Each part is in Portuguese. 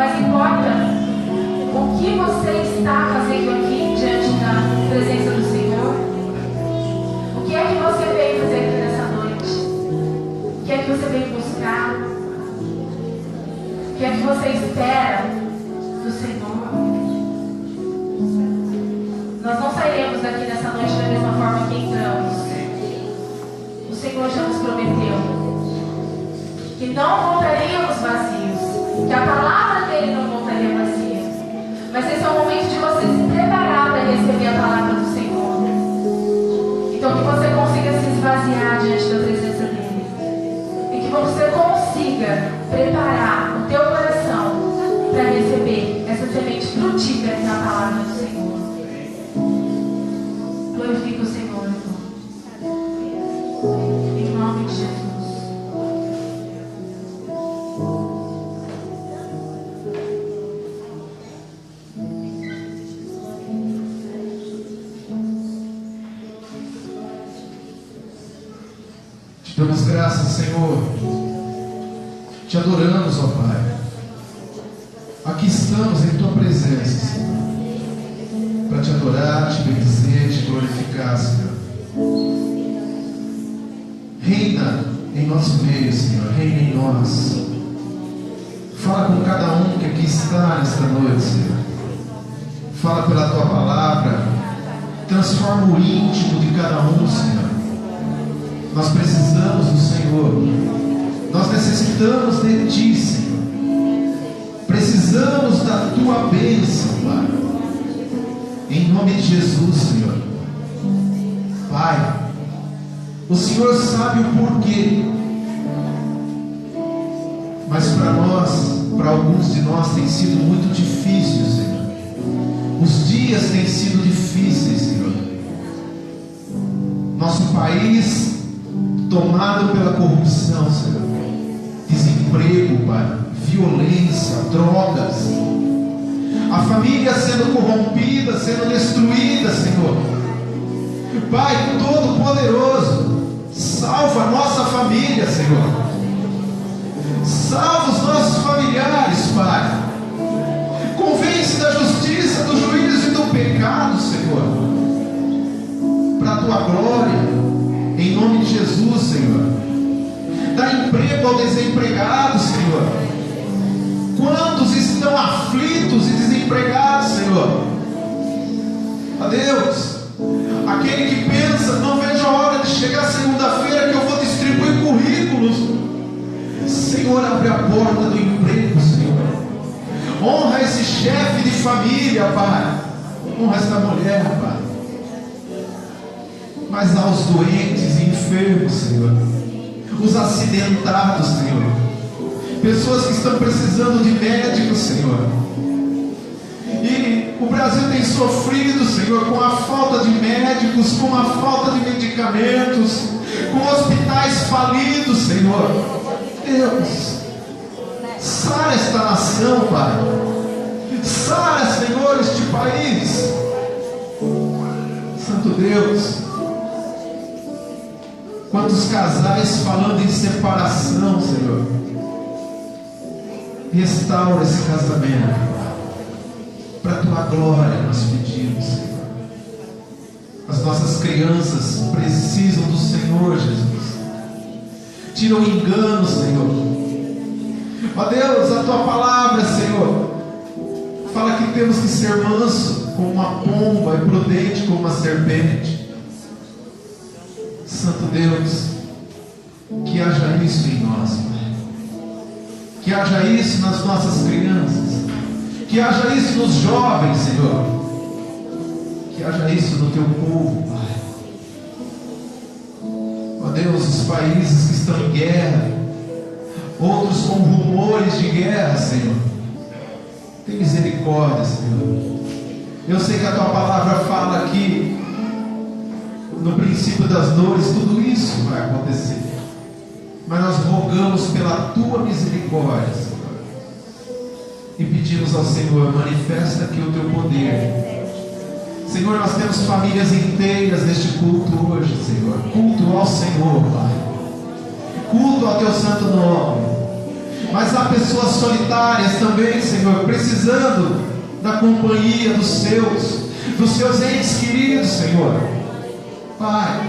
mas importa o que você está fazendo aqui diante da presença do Senhor. O que é que você veio fazer aqui nessa noite? O que é que você veio buscar? O que é que você espera do Senhor? Nós não sairemos daqui nessa noite da mesma forma que entramos. O Senhor já nos prometeu que não voltaríamos vazios, que a palavra dele não voltaria vazia. Mas esse é o momento de você se preparar para receber a palavra do Senhor. Então que você consiga se esvaziar diante da presença dele. E que você consiga preparar o teu coração para receber essa semente frutífera que é a palavra do Senhor. Glorifica o Senhor, irmão. Em nome de Jesus. Te damos graças, Senhor. Te adoramos, ó Pai. Aqui estamos em Tua presença, Senhor, para te adorar, te bendizer, te glorificar, Senhor. Reina em nosso meio, Senhor. Reina em nós. Fala com cada um que aqui está nesta noite, Senhor. Fala pela Tua palavra. Transforma o íntimo de cada um, Senhor. Nós precisamos do Senhor. Nós necessitamos de Ti, Senhor. Precisamos da Tua bênção, Pai. Em nome de Jesus, Senhor. Pai, o Senhor sabe o porquê. Mas para nós, para alguns de nós, tem sido muito difícil, Senhor. Os dias têm sido difíceis, Senhor. Nosso país tomado pela corrupção, Senhor. Desemprego, Pai. Violência, drogas. A família sendo corrompida, sendo destruída, Senhor. Pai Todo-Poderoso, salva a nossa família, Senhor. Salva os nossos familiares, Pai. Convence da justiça, do juízo e do pecado, Senhor. Para a Tua glória. Em nome de Jesus, Senhor. Dá emprego ao desempregado, Senhor. Quantos estão aflitos e desempregados, Senhor? Ó Deus, aquele que pensa, não vejo a hora de chegar segunda-feira que eu vou distribuir currículos. Senhor, abre a porta do emprego, Senhor. Honra esse chefe de família, Pai. Honra essa mulher, Pai. Mas aos doentes e enfermos, Senhor, os acidentados, Senhor, pessoas que estão precisando de médicos, Senhor. E o Brasil tem sofrido, Senhor, com a falta de médicos, com a falta de medicamentos, com hospitais falidos, Senhor. Deus, sara esta nação, Pai. Sara, Senhor, este país. Santo Deus. Quantos casais falando em separação, Senhor. Restaura esse casamento. Para a Tua glória nós pedimos, Senhor. As nossas crianças precisam do Senhor, Jesus. Tira o engano, Senhor. Ó Deus, a Tua palavra, Senhor, fala que temos que ser manso como uma pomba e prudente como uma serpente. Santo Deus, que haja isso em nós, Pai. Que haja isso nas nossas crianças. Que haja isso nos jovens, Senhor. Que haja isso no Teu povo, Pai. Ó Deus, os países que estão em guerra, outros com rumores de guerra, Senhor. Tem misericórdia, Senhor. Eu sei que a Tua palavra fala que no princípio das dores tudo isso vai acontecer, mas nós rogamos pela Tua misericórdia, Senhor, e pedimos ao Senhor, manifesta aqui o Teu poder. Senhor, nós temos famílias inteiras neste culto hoje, Senhor. Culto ao Senhor, Pai. Culto ao Teu santo nome. Mas há pessoas solitárias também, Senhor, precisando da companhia dos seus entes queridos, Senhor. Pai,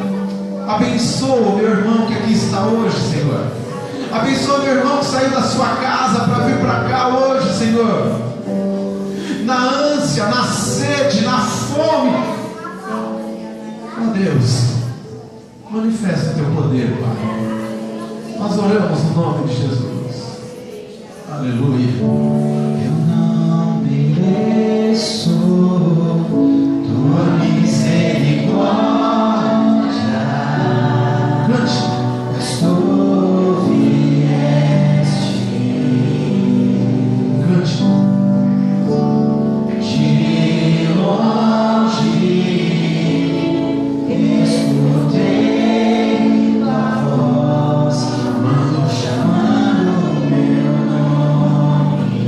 abençoa o meu irmão que aqui está hoje, Senhor. Abençoa o meu irmão que saiu da sua casa para vir para cá hoje, Senhor. Na ânsia, na sede, na fome. Oh Deus, manifesta o teu poder, Pai. Nós oramos no nome de Jesus. Aleluia. Eu não mereço tua misericórdia. Cante. Mas tu vieste. Cante. De longe escutei tua voz chamando meu nome.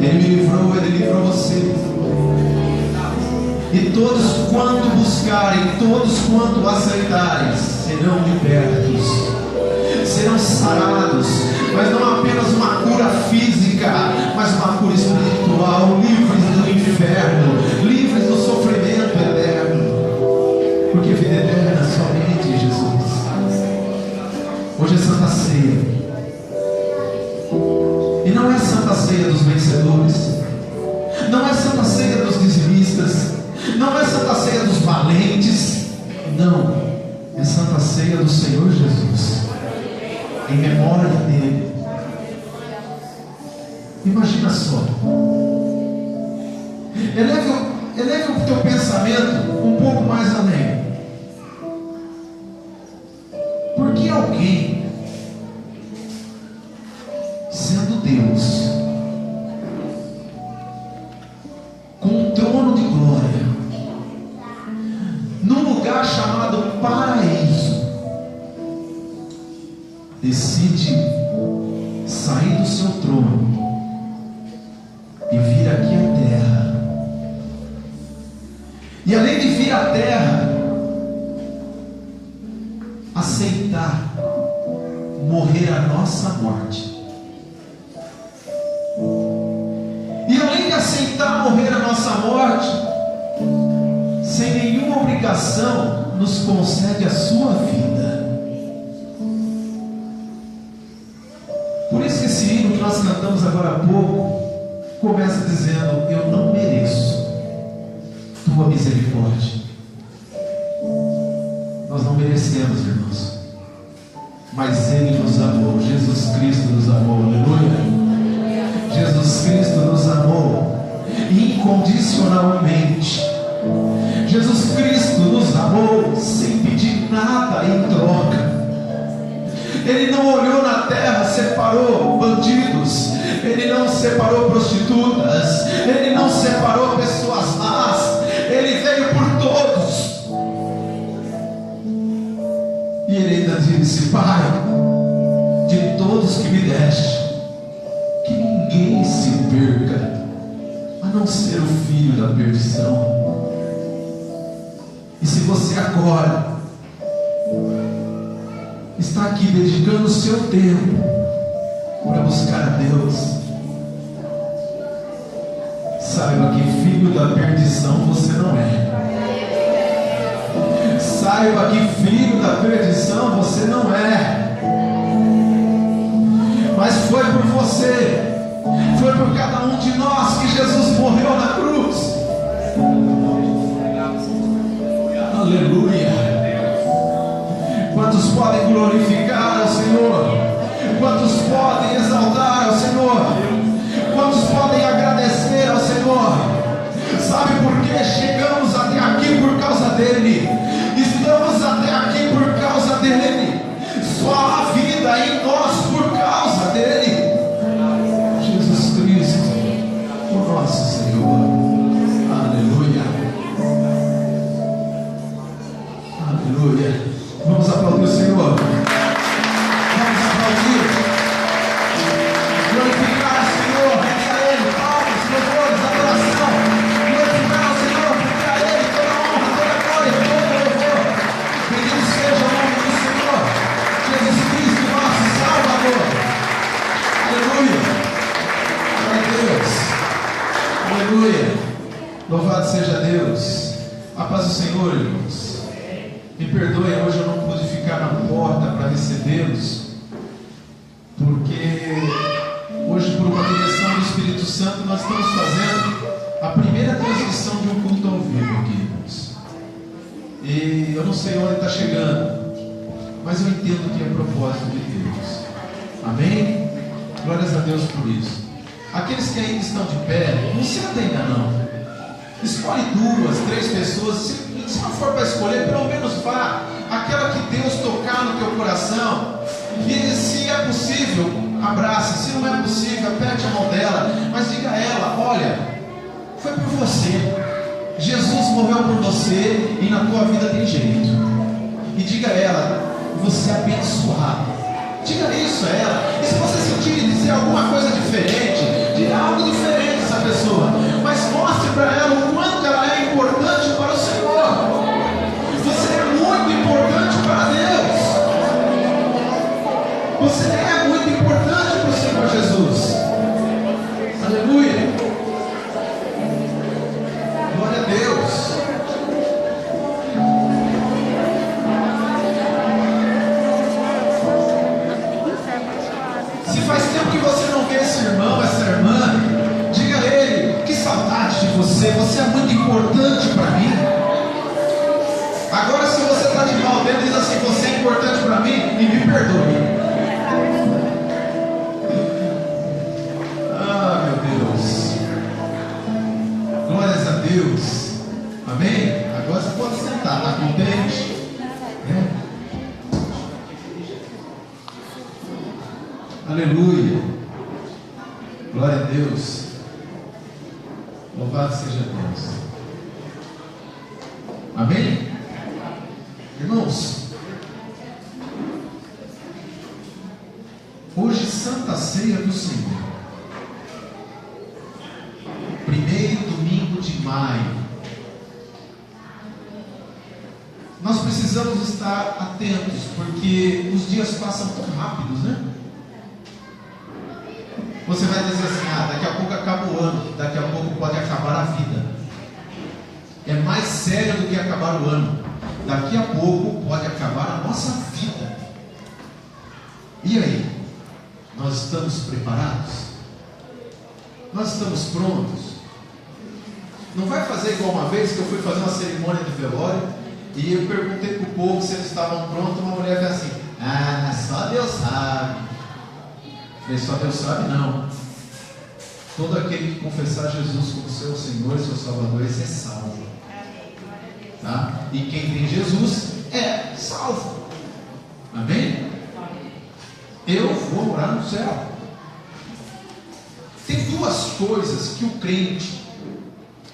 Ele me livrou, Ele livrou você. E todos quanto buscarem, todos quanto aceitarem, serão libertos, serão sarados, mas não apenas uma cura física, mas uma cura espiritual, livres do inferno, livres do sofrimento eterno, porque vida eterna é somente em Jesus. Hoje é Santa Ceia, e não é Santa Ceia dos vencedores, não é Santa Ceia dos dizimistas, não é Santa Ceia dos valentes, não, é Santa Ceia do Senhor Jesus, em memória dele. Imagina só, eleve o teu pensamento um pouco mais além. Por que alguém, sendo Deus, com um trono de glória, num lugar chamado paraíso, decide sair do seu trono e vir aqui à terra, e além de vir à terra, aceitar morrer a nossa morte, e além de aceitar morrer a nossa morte, sem nenhuma obrigação, nos concede a sua vida. Por isso que esse hino que nós cantamos agora há pouco começa dizendo: eu não mereço tua misericórdia. Nós não merecemos, irmãos, mas Ele nos amou. Jesus Cristo nos amou, aleluia. Jesus Cristo nos amou incondicionalmente. Jesus Cristo nos amou sem pedir nada em troca. Ele não olhou na terra, separou bandidos, Ele não separou prostitutas, Ele não separou pessoas más, Ele veio por todos. E Ele ainda disse: Pai, de todos que me deste, que ninguém se perca, a não ser o filho da perdição. E se você agora está aqui dedicando o seu tempo para buscar a Deus, saiba que filho da perdição você não é. Saiba que filho da perdição você não é. Mas foi por você, foi por cada um de nós que Jesus morreu na cruz. Aleluia. Quantos podem glorificar ao Senhor? Quantos podem exaltar ao Senhor? Quantos podem agradecer ao Senhor? Sabe por que chegamos até aqui? Por causa dele. Estamos até aqui por causa dele. Só há vida em nós por causa dele. Jesus Cristo, o nosso Senhor. Aleluia. Aleluia. Vamos aplaudir o Senhor. Vamos aplaudir. Glorificar o Senhor. Resta a Ele palmas, louvores, adoração. Glorificar o Senhor, porque a Ele toda a honra, toda a glória, todo o louvor. Bendito seja o nome do Senhor Jesus Cristo, nosso Salvador. Aleluia. Glória a Deus. Aleluia. Louvado seja Deus. A paz do Senhor, irmãos. Me perdoem, hoje eu não pude ficar na porta para recebê-los, porque hoje, por uma direção do Espírito Santo, nós estamos fazendo a primeira transmissão de um culto ao vivo aqui, irmãos. E eu não sei onde está chegando, mas eu entendo que é propósito de Deus. Amém? Glórias a Deus por isso. Aqueles que ainda estão de pé, não senta ainda não. Escolhe 2, 3 pessoas. Se não for para escolher, pelo menos vá aquela que Deus tocar no teu coração. E se é possível, abraça. Se não é possível, aperte a mão dela, mas diga a ela: olha, foi por você, Jesus morreu por você e na tua vida tem jeito. E diga a ela: você é abençoado. Diga isso a ela. E se você sentir dizer alguma coisa diferente, diga algo diferente. perdoe. Ah, meu Deus. Glórias a Deus. Amém? Agora você pode sentar, está contente? Aleluia. Glória a Deus. Louvado seja Deus. Amém? Irmãos, hoje Santa Ceia do Senhor, primeiro domingo de maio. Nós precisamos estar atentos, porque os dias passam tão rápidos, né? Você vai dizer assim, daqui a pouco acaba o ano, daqui a pouco pode acabar a vida. É mais sério do que acabar o ano. Daqui a pouco pode acabar a nossa vida. E aí? Nós estamos preparados? Nós estamos prontos? Não vai fazer igual uma vez que eu fui fazer uma cerimônia de velório e eu perguntei para o povo se eles estavam prontos. Uma mulher fez assim, só Deus sabe. Falei, só Deus sabe não. Todo aquele que confessar Jesus como seu Senhor e seu Salvador, esse é salvo. Tá? E quem tem Jesus é salvo. Amém? Eu vou morar no céu. Tem duas coisas que o crente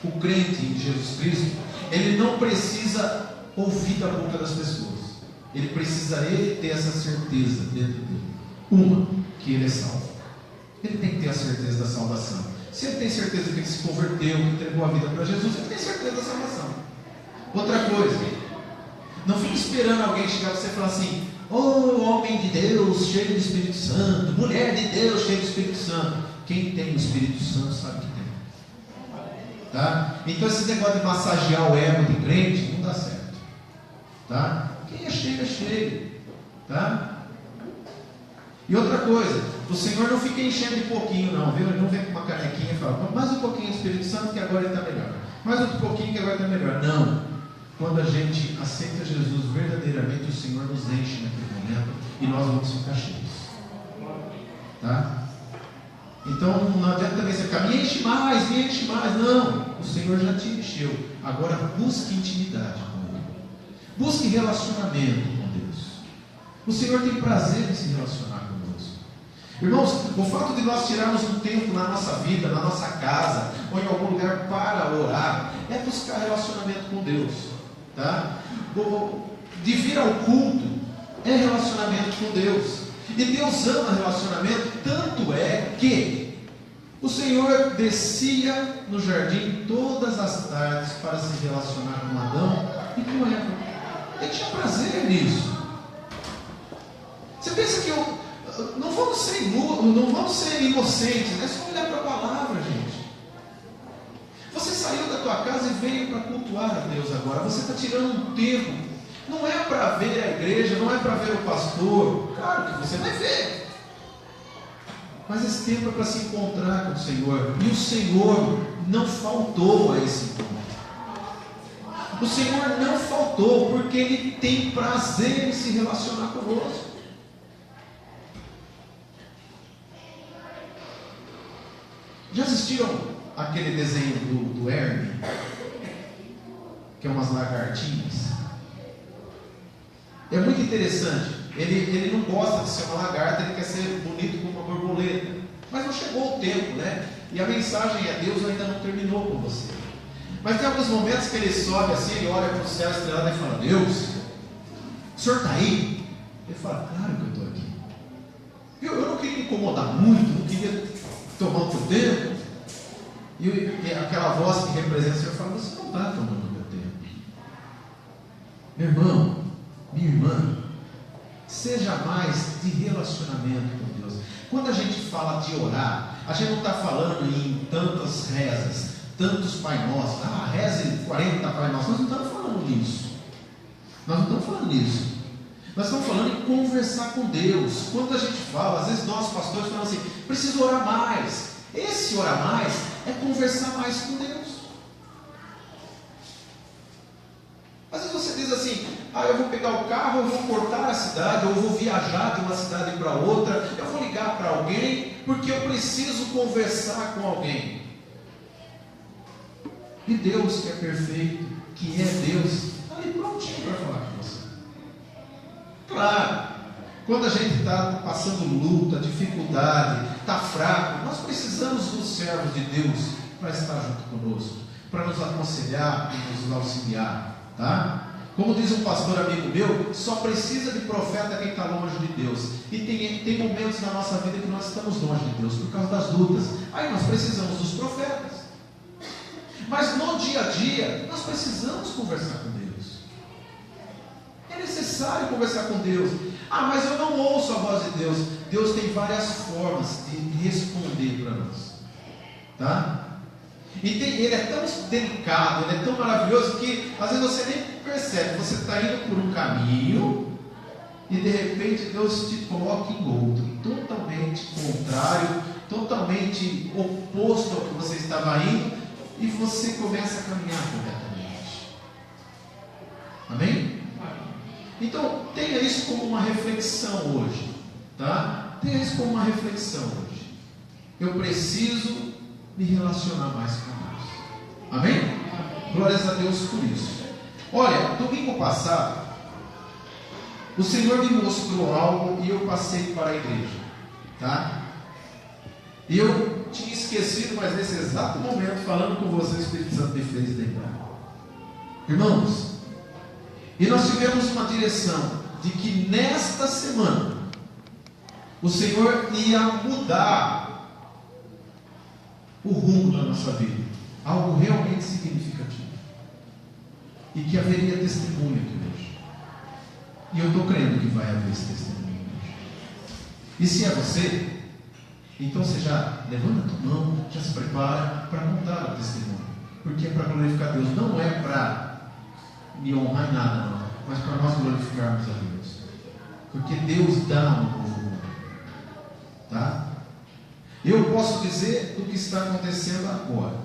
em Jesus Cristo, ele não precisa ouvir da boca das pessoas. Ele precisa ter essa certeza dentro dele. Uma, que ele é salvo. Ele tem que ter a certeza da salvação. Se ele tem certeza que ele se converteu, que entregou a vida para Jesus, ele tem certeza da salvação. Outra coisa, não fique esperando alguém chegar a você e falar assim, homem de Deus cheio do Espírito Santo, mulher de Deus cheio do Espírito Santo. Quem tem o Espírito Santo sabe que tem. Tá? Então esse negócio de massagear o ego de crente não dá certo. Tá? Quem é cheio. Tá? E outra coisa, o Senhor não fica enchendo de pouquinho não, viu? Ele não vem com uma canequinha e fala, mais um pouquinho do Espírito Santo que agora ele está melhor. Mais outro pouquinho que agora está melhor. Não. Quando a gente aceita Jesus verdadeiramente, o Senhor nos enche naquele momento e nós vamos ficar cheios. Tá? Então não adianta também você ficar, me enche mais. Não, o Senhor já te encheu. Agora busque intimidade com Ele. Busque relacionamento com Deus. O Senhor tem prazer em se relacionar conosco. Irmãos, o fato de nós tirarmos um tempo na nossa vida, na nossa casa, ou em algum lugar para orar, é buscar relacionamento com Deus. Tá? De vir ao culto é relacionamento com Deus. E Deus ama relacionamento, tanto é que o Senhor descia no jardim todas as tardes para se relacionar com Adão e com Eva. Ele tinha prazer nisso. Você pensa que não vamos ser inocentes, é só olhar para a palavra, gente. Você saiu da tua casa e veio para cultuar a Deus agora. Você está tirando um tempo. Não é para ver a igreja, não é para ver o pastor. Claro que você vai ver. Mas esse tempo é para se encontrar com o Senhor. E o Senhor não faltou a esse encontro. O Senhor não faltou, porque Ele tem prazer em se relacionar conosco. Já assistiram aquele desenho do Hermes? Que é umas lagartinhas. É muito interessante. Ele não gosta de ser uma lagarta, ele quer ser bonito como uma borboleta. Mas não chegou o tempo, né? E a mensagem é: Deus ainda não terminou com você. Mas tem alguns momentos que ele sobe assim, ele olha para o céu estrelado e fala: Deus, o Senhor está aí? Ele fala: claro que eu estou aqui. Eu não queria incomodar muito, não queria tomar o teu tempo. E aquela voz que representa o Senhor fala: você não está tomando o meu tempo. Meu irmão, minha irmã, seja mais de relacionamento com Deus. Quando a gente fala de orar, a gente não está falando em tantas rezas, tantos Pai Nossos, reze 40 Pai Nossos. Nós não estamos falando nisso. Nós não estamos falando nisso. Nós estamos falando em conversar com Deus. Quando a gente fala, às vezes nós pastores falamos assim: preciso orar mais. Esse orar mais é conversar mais com Deus. Às vezes você diz assim: eu vou pegar o carro, eu vou cortar a cidade, ou eu vou viajar de uma cidade para outra, eu vou ligar para alguém, porque eu preciso conversar com alguém. E Deus, que é perfeito, que é Deus, está ali prontinho para falar com você. Claro, quando a gente está passando luta, dificuldade, está fraco, nós precisamos dos servos de Deus para estar junto conosco, para nos aconselhar e nos auxiliar, tá? Como diz um pastor amigo meu, só precisa de profeta quem está longe de Deus. E tem momentos na nossa vida que nós estamos longe de Deus por causa das lutas. Aí nós precisamos dos profetas. Mas no dia a dia, nós precisamos conversar com Deus. É necessário conversar com Deus. Mas eu não ouço a voz de Deus. Deus tem várias formas de responder para nós, tá? E ele é tão delicado, ele é tão maravilhoso que às vezes você nem percebe. Você está indo por um caminho e de repente Deus te coloca em outro, totalmente contrário, totalmente oposto ao que você estava indo, e você começa a caminhar corretamente. Amém? Então tenha isso como uma reflexão hoje, tá? Tenha isso como uma reflexão hoje. Eu preciso me relacionar mais com Deus. Amém? Glórias a Deus por isso. Olha, domingo passado, o Senhor me mostrou algo e eu passei para a igreja, tá? E eu tinha esquecido, mas nesse exato momento, falando com você, o Espírito Santo me fez lembrar. Irmãos, e nós tivemos uma direção de que nesta semana o Senhor ia mudar o rumo da nossa vida, algo realmente significativo, e que haveria testemunho aqui hoje. E eu estou crendo que vai haver esse testemunho hoje. E se é você, então você já levanta a tua mão, já se prepara para contar o testemunho, porque é para glorificar Deus, não é para me honrar em nada, não, mas para nós glorificarmos a Deus, porque Deus dá um novo mundo, tá? Eu posso dizer do que está acontecendo agora.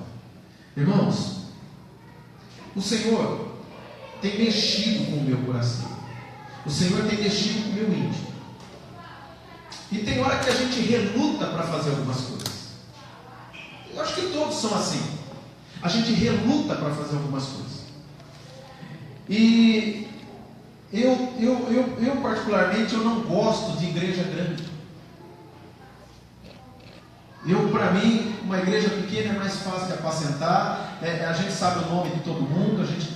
Irmãos, o Senhor tem mexido com o meu coração. O Senhor tem mexido com o meu íntimo. E tem hora que a gente reluta para fazer algumas coisas. Eu acho que todos são assim. A gente reluta para fazer algumas coisas. E eu particularmente, eu não gosto de igreja grande. Para mim, uma igreja pequena é mais fácil de apacentar, a gente sabe o nome de todo mundo, a gente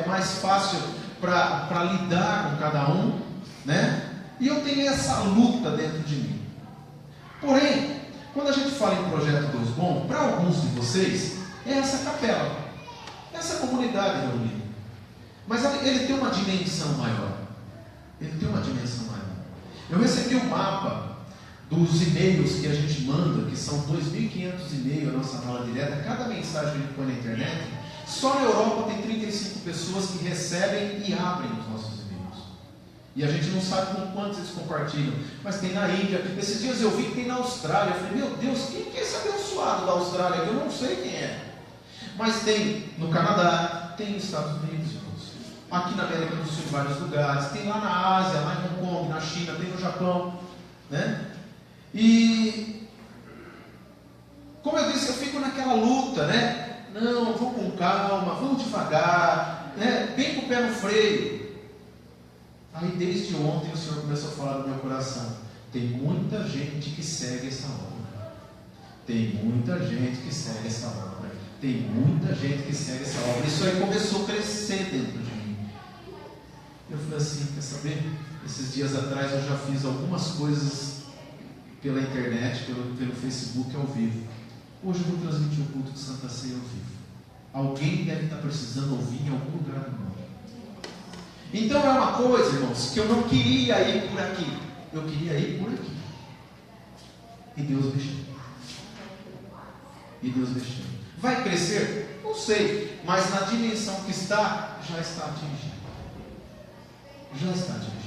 é mais fácil para lidar com cada um, né? E eu tenho essa luta dentro de mim. Porém, quando a gente fala em projeto Deus Bom, para alguns de vocês, é essa capela, essa comunidade reunida. Mas ele tem uma dimensão maior. Ele tem uma dimensão maior. Eu recebi um mapa dos e-mails que a gente manda, que são 2.500 e-mails na nossa aula direta. Cada mensagem que a gente põe na internet, só na Europa tem 35 pessoas que recebem e abrem os nossos e-mails. E a gente não sabe com quantos eles compartilham, mas tem na Índia. Esses dias eu vi que tem na Austrália. Eu falei, meu Deus, quem que é esse abençoado da Austrália? Eu não sei quem é. Mas tem no Canadá, tem nos Estados Unidos, aqui na América do Sul, em vários lugares, tem lá na Ásia, lá em Hong Kong, na China, tem no Japão, né? E como eu disse, eu fico naquela luta, né? Não, vou com calma, vamos devagar, né? Bem com o pé no freio. Aí desde ontem o Senhor começou a falar no meu coração: tem muita gente que segue essa obra, tem muita gente que segue essa obra, tem muita gente que segue essa obra. Isso aí começou a crescer dentro de mim. Eu falei assim, quer saber? Esses dias atrás eu já fiz algumas coisas pela internet, pelo Facebook ao vivo. Hoje eu vou transmitir o culto de Santa Ceia ao vivo. Alguém deve estar precisando ouvir em algum lugar do mundo. Então é uma coisa, irmãos, que eu não queria ir por aqui. Eu queria ir por aqui. E Deus mexeu. E Deus mexeu. Vai crescer? Não sei. Mas na dimensão que está, já está atingindo. Já está atingindo.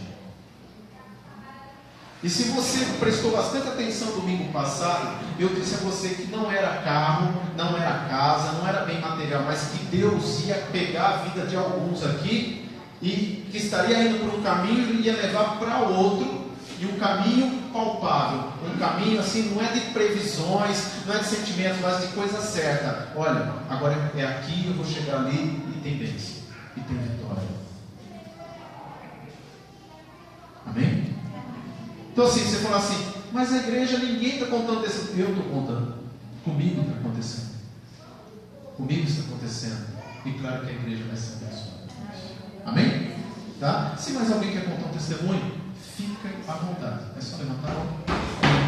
E se você prestou bastante atenção domingo passado, eu disse a você que não era carro, não era casa, não era bem material, mas que Deus ia pegar a vida de alguns aqui e que estaria indo por um caminho e ia levar para outro, e um caminho palpável, um caminho assim, não é de previsões, não é de sentimentos, mas de coisa certa. Olha, agora é aqui, eu vou chegar ali e tem bênção, e tem vitória. Amém? Então assim, você fala assim, mas a igreja, ninguém está contando desse. Eu estou contando, comigo está acontecendo, comigo está acontecendo, e claro que a igreja vai ser abençoada. Amém? Tá? Se mais alguém quer contar um testemunho, fica à vontade. É só levantar a mão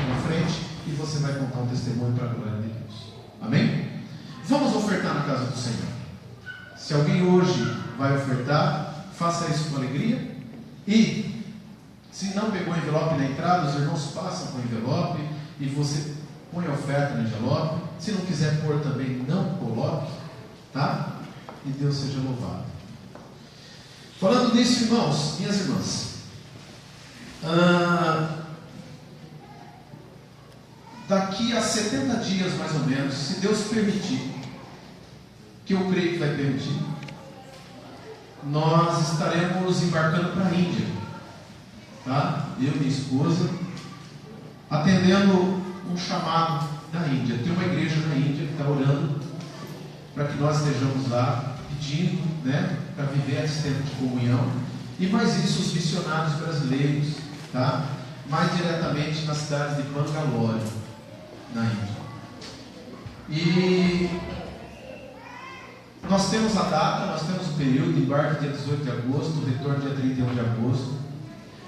na frente e você vai contar um testemunho para a glória de Deus. Amém? Vamos ofertar na casa do Senhor. Se alguém hoje vai ofertar, faça isso com alegria. E se não pegou o envelope na entrada, os irmãos passam com o envelope e você põe a oferta no envelope. Se não quiser pôr também, não coloque, tá? E Deus seja louvado. Falando nisso, irmãos, minhas irmãs, daqui a 70 dias mais ou menos, se Deus permitir, que eu creio que vai permitir, nós estaremos embarcando para a Índia, tá? Eu e minha esposa, atendendo um chamado da Índia. Tem uma igreja na Índia que está orando para que nós estejamos lá, pedindo, né, para viver esse tempo de comunhão. E mais isso, os missionários brasileiros, tá? Mais diretamente na cidade de Bangalore, na Índia. E nós temos a data, nós temos o período, embarque dia 18 de agosto, retorno dia 31 de agosto.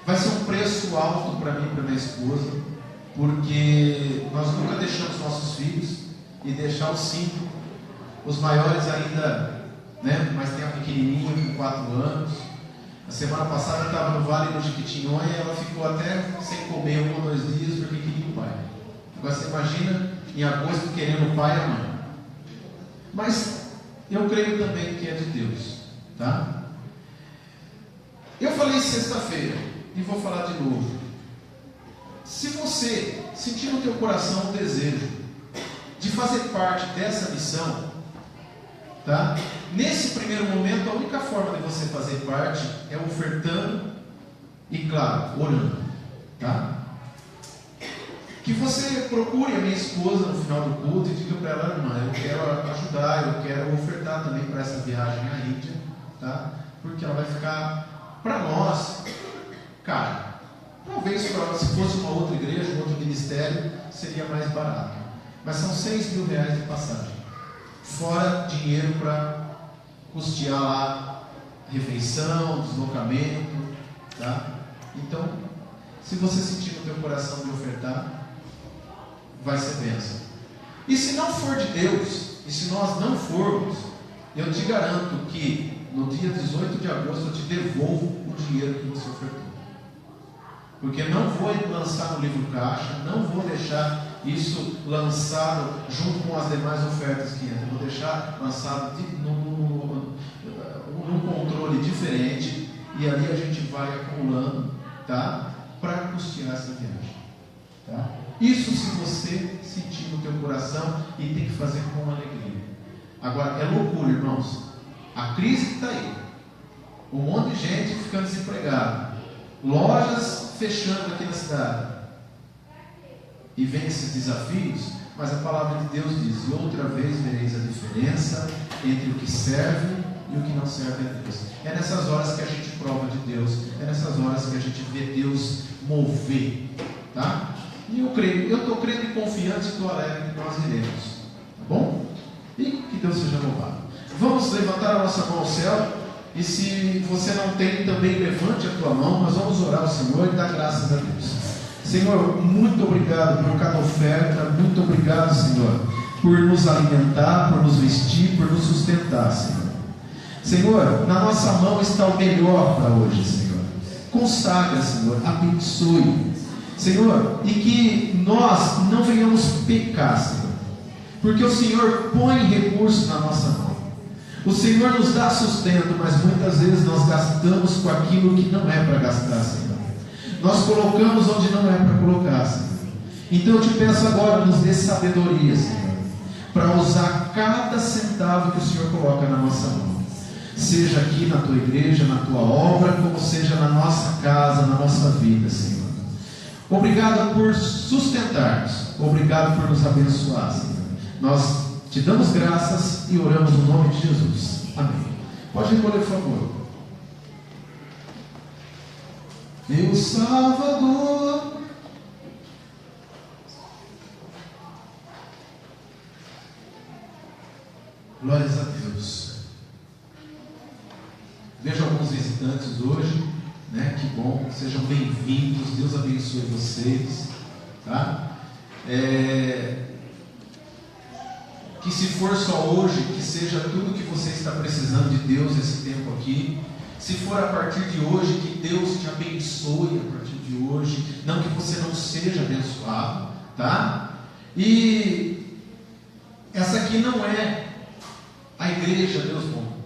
Vai ser um preço alto para mim e para minha esposa, porque nós nunca deixamos nossos filhos, e deixar os 5, os maiores ainda, né, mas tem a pequenininha com 4 anos. A semana passada eu estava no Vale do Jequitinhonha e ela ficou até sem comer 1 ou 2 dias porque queria o pai. Agora você imagina em agosto querendo o pai e a mãe. Mas eu creio também que é de Deus, tá? Eu falei sexta-feira e vou falar de novo. Se você sentir no teu coração o desejo de fazer parte dessa missão, tá? Nesse primeiro momento, a única forma de você fazer parte é ofertando e, claro, orando, tá? Que você procure a minha esposa no final do culto e diga para ela: irmã, eu quero ajudar, eu quero ofertar também para essa viagem à Índia, tá? Porque ela vai ficar, para nós, cara, talvez se fosse uma outra igreja, um outro ministério, seria mais barato, mas são R$6.000 de passagem, fora dinheiro para custear lá refeição, deslocamento, tá? Então, se você sentir no teu coração de ofertar, vai ser bênção. E se não for de Deus, e se nós não formos, eu te garanto que no dia 18 de agosto eu te devolvo o dinheiro que você ofertou. Porque não vou lançar no livro caixa, não vou deixar isso lançado junto com as demais ofertas que entram. Vou deixar lançado num controle diferente, e ali a gente vai acumulando, tá? Para custear essa viagem, tá? Isso se você sentir no teu coração, e tem que fazer com alegria. Agora, é loucura, irmãos. A crise que está aí, um monte de gente ficando desempregada, lojas fechando aqui na cidade, e vem esses desafios, mas a palavra de Deus diz: e outra vez vereis a diferença entre o que serve e o que não serve a Deus. É nessas horas que a gente prova de Deus, é nessas horas que a gente vê Deus mover, tá? E eu estou crendo e confiante, estou alegre que nós iremos, tá bom? E que Deus seja louvado. Vamos levantar a nossa mão ao céu, e se você não tem, também levante a tua mão. Nós vamos orar ao Senhor e dar graças a Deus. Senhor, muito obrigado por cada oferta, muito obrigado, Senhor, por nos alimentar, por nos vestir, por nos sustentar, Senhor. Senhor, na nossa mão está o melhor para hoje, Senhor. Consagra, Senhor, abençoe, Senhor, e que nós não venhamos pecar, Senhor, porque o Senhor põe recursos na nossa mão. O Senhor nos dá sustento, mas muitas vezes nós gastamos com aquilo que não é para gastar, Senhor. Nós colocamos onde não é para colocar, Senhor. Então eu te peço agora, nos dê sabedoria, Senhor, para usar cada centavo que o Senhor coloca na nossa mão. seja aqui na tua igreja, na tua obra, como seja na nossa casa, na nossa vida, Senhor. Obrigado por sustentar-nos, obrigado por nos abençoar, Senhor. Nós te damos graças e oramos no nome de Jesus. Amém. Pode recolher, por favor. Meu Salvador, glórias a Deus. Vejo alguns visitantes hoje, né? Que bom, sejam bem-vindos. Deus abençoe vocês, tá? Que se for só hoje, que seja tudo que você está precisando de Deus esse tempo aqui. Se for a partir de hoje, que Deus te abençoe a partir de hoje. Não que você não seja abençoado, tá? E essa aqui não é a igreja Deus bom,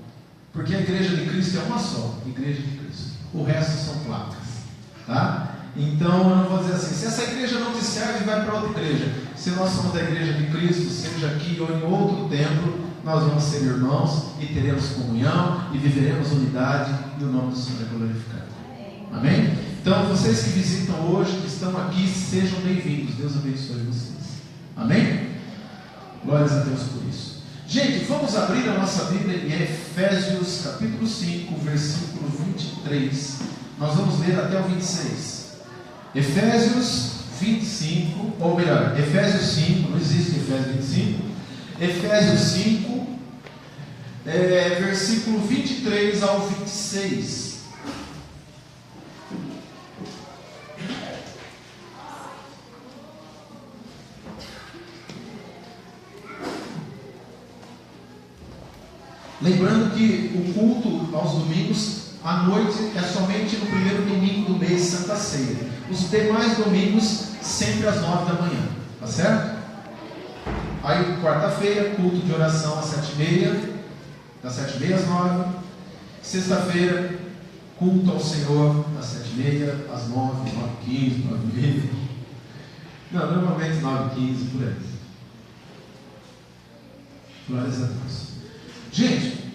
porque a igreja de Cristo é uma só, igreja de Cristo. O resto são placas, tá? Então eu não vou dizer assim, se essa igreja não te serve, vai para outra igreja. Se nós somos da igreja de Cristo, seja aqui ou em outro templo, nós vamos ser irmãos e teremos comunhão e viveremos unidade e o nome do Senhor é glorificado. Amém? Então vocês que visitam hoje, que estão aqui, sejam bem-vindos. Deus abençoe vocês. Amém? Glórias a Deus por isso. Gente, vamos abrir a nossa Bíblia em Efésios capítulo 5, versículo 23. Nós vamos ler até o 26. Efésios 25, ou melhor, Efésios 5, não existe Efésios 25. Efésios 5, versículo 23 ao 26. Lembrando que o culto aos domingos à noite é somente no primeiro domingo do mês, Santa Ceia. Os demais domingos sempre às 9 da manhã, tá certo? Aí quarta-feira, culto de oração às 7h30, das 7h30 às 9h. Sexta-feira, culto ao Senhor às 7h30, às 9h, 9h15, 9h30. Não, normalmente 9h15, por aí. Glórias a Deus. Gente,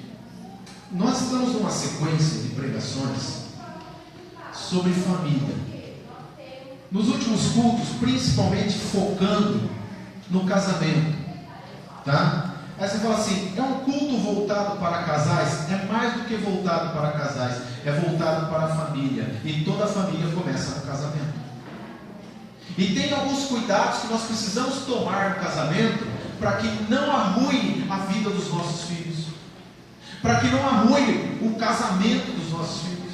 nós estamos numa sequência de pregações sobre família. Nos últimos cultos, principalmente focando no casamento, tá? Aí você fala assim, é um culto voltado para casais? É mais do que voltado para casais, é voltado para a família, e toda a família começa no casamento. E tem alguns cuidados que nós precisamos tomar no casamento, para que não arruine a vida dos nossos filhos, para que não arruine o casamento dos nossos filhos.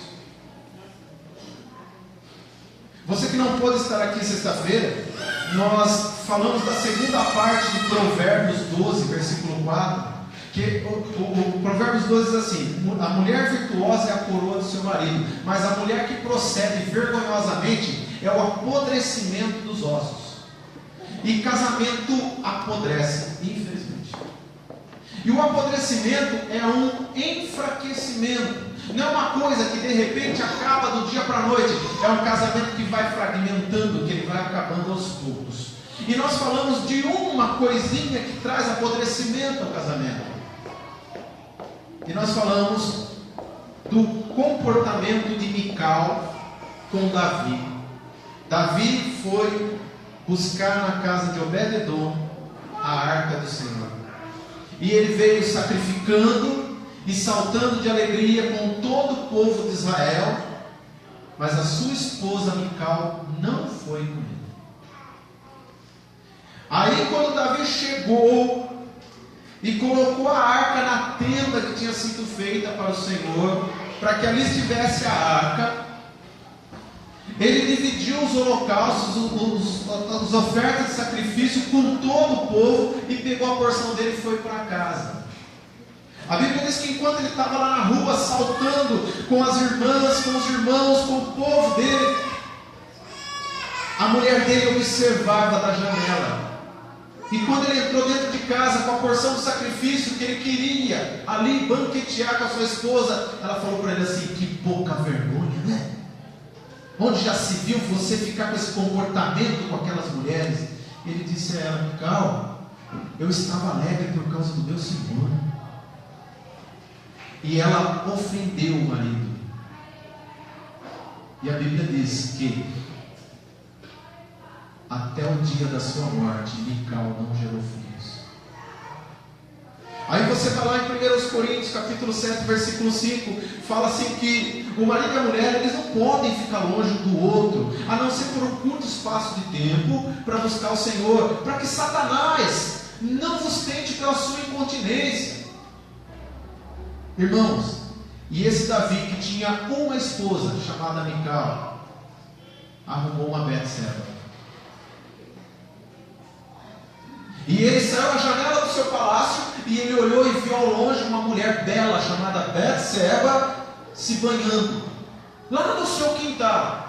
Você que não pôde estar aqui sexta-feira, nós falamos da segunda parte de Provérbios 12, versículo 4, que o Provérbios 12 diz assim: a mulher virtuosa é a coroa do seu marido, mas a mulher que procede vergonhosamente é o apodrecimento dos ossos. E casamento apodrece, infelizmente. E o apodrecimento é um enfraquecimento. Não é uma coisa que de repente acaba do dia para a noite. É um casamento que vai fragmentando, que ele vai acabando aos poucos. E nós falamos de uma coisinha que traz apodrecimento ao casamento. E nós falamos do comportamento de Mical com Davi. Davi foi buscar na casa de Obed-edom a arca do Senhor. E ele veio sacrificando e saltando de alegria com todo o povo de Israel, mas a sua esposa Mical não foi com ele. Aí quando Davi chegou e colocou a arca na tenda que tinha sido feita para o Senhor, para que ali estivesse a arca, ele dividiu os holocaustos, as ofertas de sacrifício com todo o povo e pegou a porção dele e foi para casa. A Bíblia diz que enquanto ele estava lá na rua saltando com as irmãs, com os irmãos, com o povo dele, a mulher dele observava da janela. E quando ele entrou dentro de casa com a porção do sacrifício que ele queria ali banquetear com a sua esposa, ela falou para ele assim: que pouca vergonha, né? Onde já se viu você ficar com esse comportamento com aquelas mulheres? Ele disse a ela: Mical, eu estava alegre por causa do meu Senhor. e ela ofendeu o marido. E a Bíblia diz que até o dia da sua morte, Mical não gerou filhos. Aí você vai lá em 1 Coríntios, capítulo 7, versículo 5, fala assim que o marido e a mulher, eles não podem ficar longe um do outro, a não ser por um curto espaço de tempo, para buscar o Senhor, para que Satanás não vos tente pela sua incontinência. Irmãos, e esse Davi, que tinha uma esposa chamada Mical, arrumou uma Betseba. E ele saiu à janela do seu palácio e ele olhou e viu ao longe uma mulher bela chamada Betseba se banhando lá no seu quintal.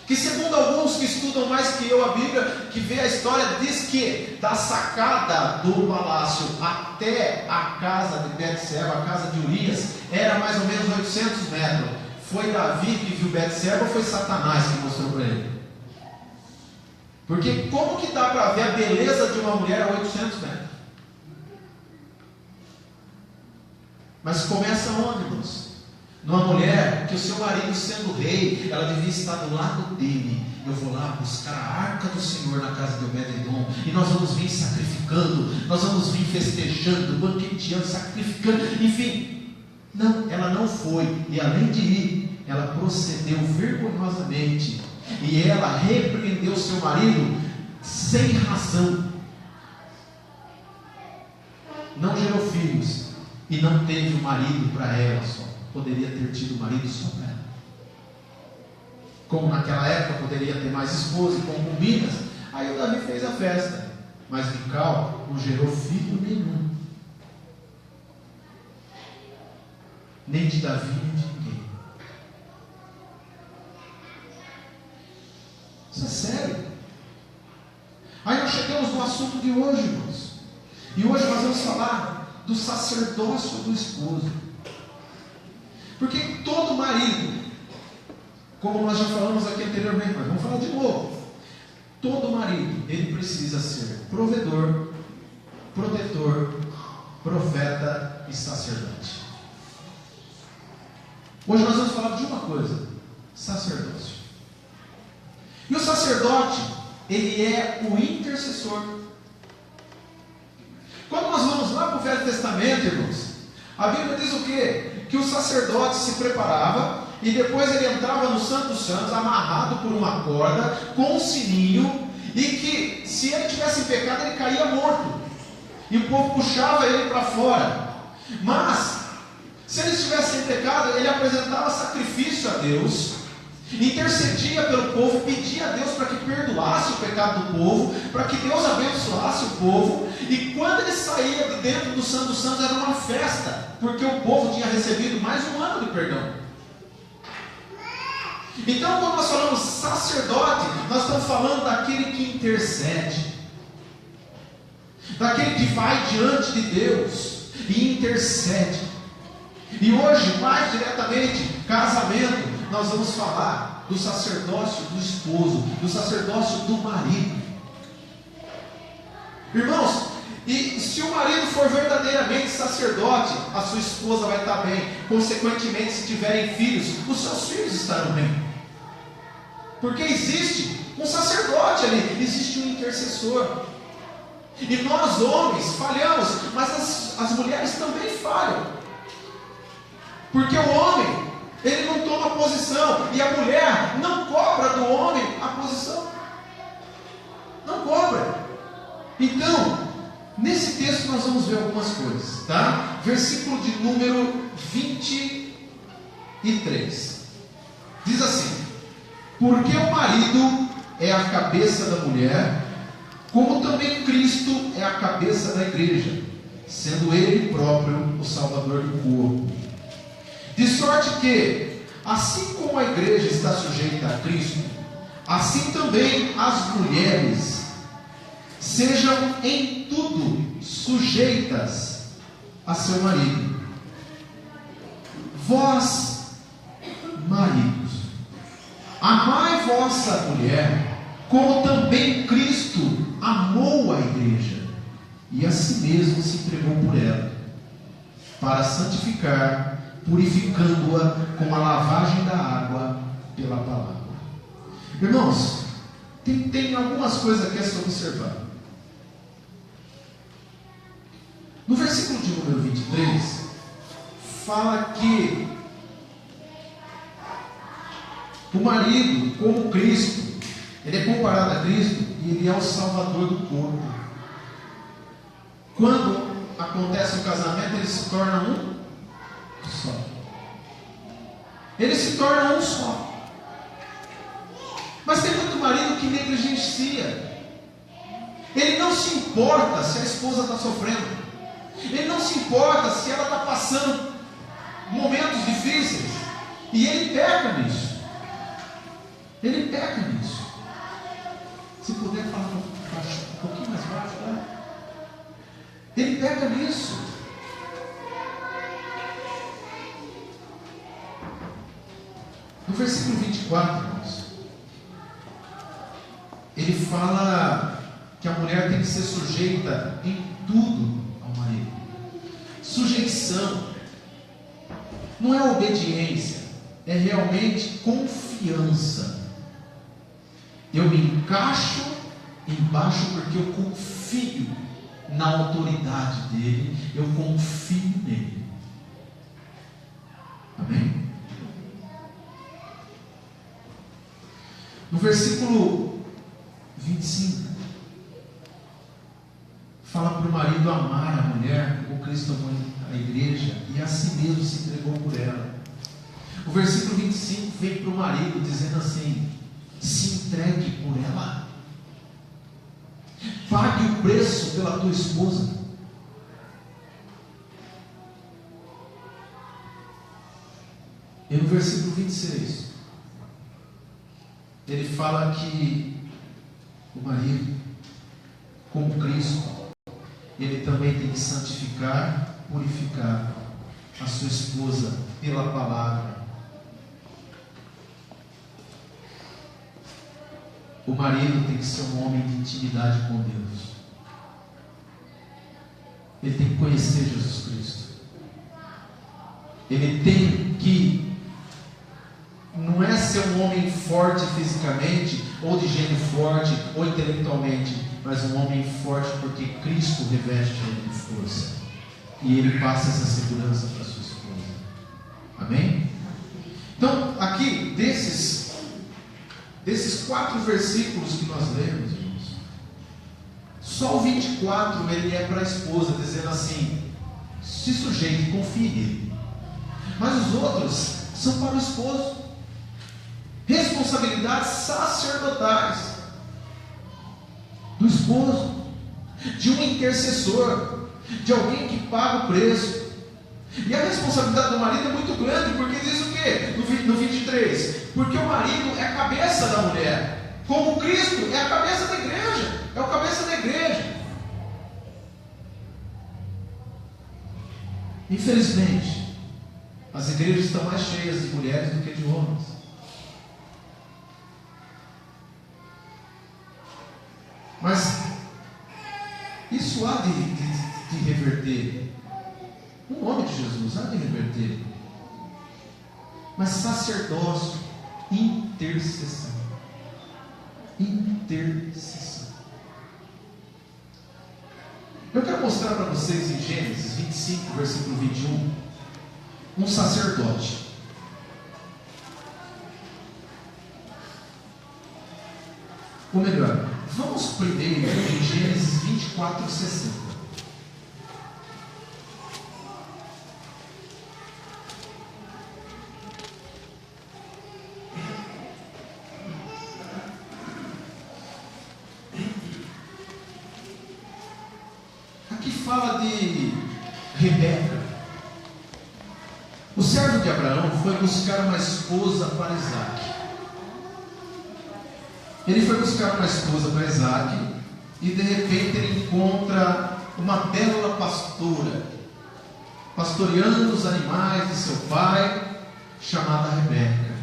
Que segundo alguns que estudam mais que eu a Bíblia, que vê a história, diz que da sacada do palácio até a casa de Betseba, a casa de Urias, era mais ou menos 800 metros. Foi Davi que viu Betseba ou foi Satanás que mostrou para ele? Porque como que dá para ver a beleza de uma mulher a 800 metros? Mas começa onde, irmãos? Numa mulher que o seu marido sendo rei, ela devia estar do lado dele. Eu vou lá buscar a arca do Senhor na casa de Obed-edom, e nós vamos vir sacrificando, nós vamos vir festejando, banqueteando, sacrificando, enfim. Não, ela não foi, e além de ir, ela procedeu vergonhosamente. E ela repreendeu seu marido sem razão. Não gerou filhos e não teve um marido para ela só. Poderia ter tido um marido só para ela. Como naquela época poderia ter mais esposa e concubinas, aí o Davi fez a festa. Mas Mical não gerou filho nenhum. Nem de Davi, nem de ninguém. Isso é sério. Aí nós chegamos no assunto de hoje, irmãos. E hoje nós vamos falar do sacerdócio do esposo. Porque todo marido, como nós já falamos aqui anteriormente, mas vamos falar de novo. Todo marido, ele precisa ser provedor, protetor, profeta e sacerdote. Hoje nós vamos falar de uma coisa: sacerdócio. E o sacerdote, ele é o intercessor. Quando nós vamos lá para o Velho Testamento, irmãos, a Bíblia diz o quê? Que o sacerdote se preparava e depois ele entrava no Santo dos Santos, amarrado por uma corda, com um sininho, e que se ele tivesse em pecado, ele caía morto. E o povo puxava ele para fora. Mas, se ele estivesse em pecado, ele apresentava sacrifício a Deus, intercedia pelo povo, pedia a Deus para que perdoasse o pecado do povo, para que Deus abençoasse o povo, e quando ele saía de dentro do Santo dos Santos era uma festa, porque o povo tinha recebido mais um ano de perdão. Então, quando nós falamos sacerdote, nós estamos falando daquele que intercede, daquele que vai diante de Deus e intercede. E hoje, mais diretamente, casamento, nós vamos falar do sacerdócio do esposo, do sacerdócio do marido. Irmãos, e se o marido for verdadeiramente sacerdote, a sua esposa vai estar bem. Consequentemente, se tiverem filhos, os seus filhos estarão bem. Porque existe um sacerdote ali, existe um intercessor. E nós homens falhamos, mas as mulheres também falham. Porque o homem, ele não toma posição, e a mulher não cobra do homem a posição. Não cobra. Então, nesse texto nós vamos ver algumas coisas, tá? Versículo de número 23. Diz assim: porque o marido é a cabeça da mulher, como também Cristo é a cabeça da igreja, sendo Ele próprio o Salvador do corpo. De sorte que, assim como a igreja está sujeita a Cristo, assim também as mulheres sejam em tudo sujeitas a seu marido. Vós, maridos, amai vossa mulher, como também Cristo amou a igreja, e a si mesmo se entregou por ela, para santificar, purificando-a com a lavagem da água pela palavra. Irmãos, tem algumas coisas aqui a se observar. No versículo de número 23, fala que o marido, como Cristo, ele é comparado a Cristo e ele é o salvador do corpo. Quando acontece o casamento, ele se torna um só. Ele se torna um só. Mas tem muito marido que negligencia. Ele não se importa se a esposa está sofrendo. Ele não se importa se ela está passando momentos difíceis. E ele peca nisso. Ele peca nisso. Se puder falar um pouquinho mais baixo, né? Ele peca nisso. No versículo 24, irmãos, ele fala que a mulher tem que ser sujeita em tudo ao marido. Sujeição não é obediência, é realmente confiança. Eu me encaixo embaixo porque eu confio na autoridade dele, eu confio nele. Amém? No versículo 25, fala para o marido amar a mulher como Cristo amou a igreja e a si mesmo se entregou por ela. O versículo 25 vem para o marido dizendo assim: se entregue por ela, pague o preço pela tua esposa. E no versículo 26 ele fala que o marido, como Cristo, ele também tem que santificar, purificar a sua esposa pela palavra. O marido tem que ser um homem de intimidade com Deus. Ele tem que conhecer Jesus Cristo. Ele tem que, não é ser um homem forte fisicamente, ou de gênio forte, ou intelectualmente, mas um homem forte porque Cristo reveste ele de força. E ele passa essa segurança para sua esposa. Amém? Então, aqui, desses 4 versículos que nós lemos, irmãos, só o 24 ele é para a esposa, dizendo assim: se sujeite, confie nele. Mas os outros são para o esposo. Responsabilidades sacerdotais do esposo, de um intercessor, de alguém que paga o preço. E a responsabilidade do marido é muito grande, porque diz o quê? No 23, porque o marido é a cabeça da mulher, como Cristo é a cabeça da igreja, é o cabeça da igreja. Infelizmente, as igrejas estão mais cheias de mulheres do que de homens. Mas isso há de reverter. No nome de Jesus, há de reverter. Mas sacerdócio, intercessão. Intercessão. Eu quero mostrar para vocês em Gênesis 25, versículo 21, um sacerdote. Ou melhor, vamos primeiro em Gênesis 24, 60. Aqui fala de Rebeca. O servo de Abraão foi buscar uma esposa para Isaac. Ele foi buscar uma esposa para Isaac e de repente ele encontra uma bela pastora, pastoreando os animais de seu pai, chamada Rebeca.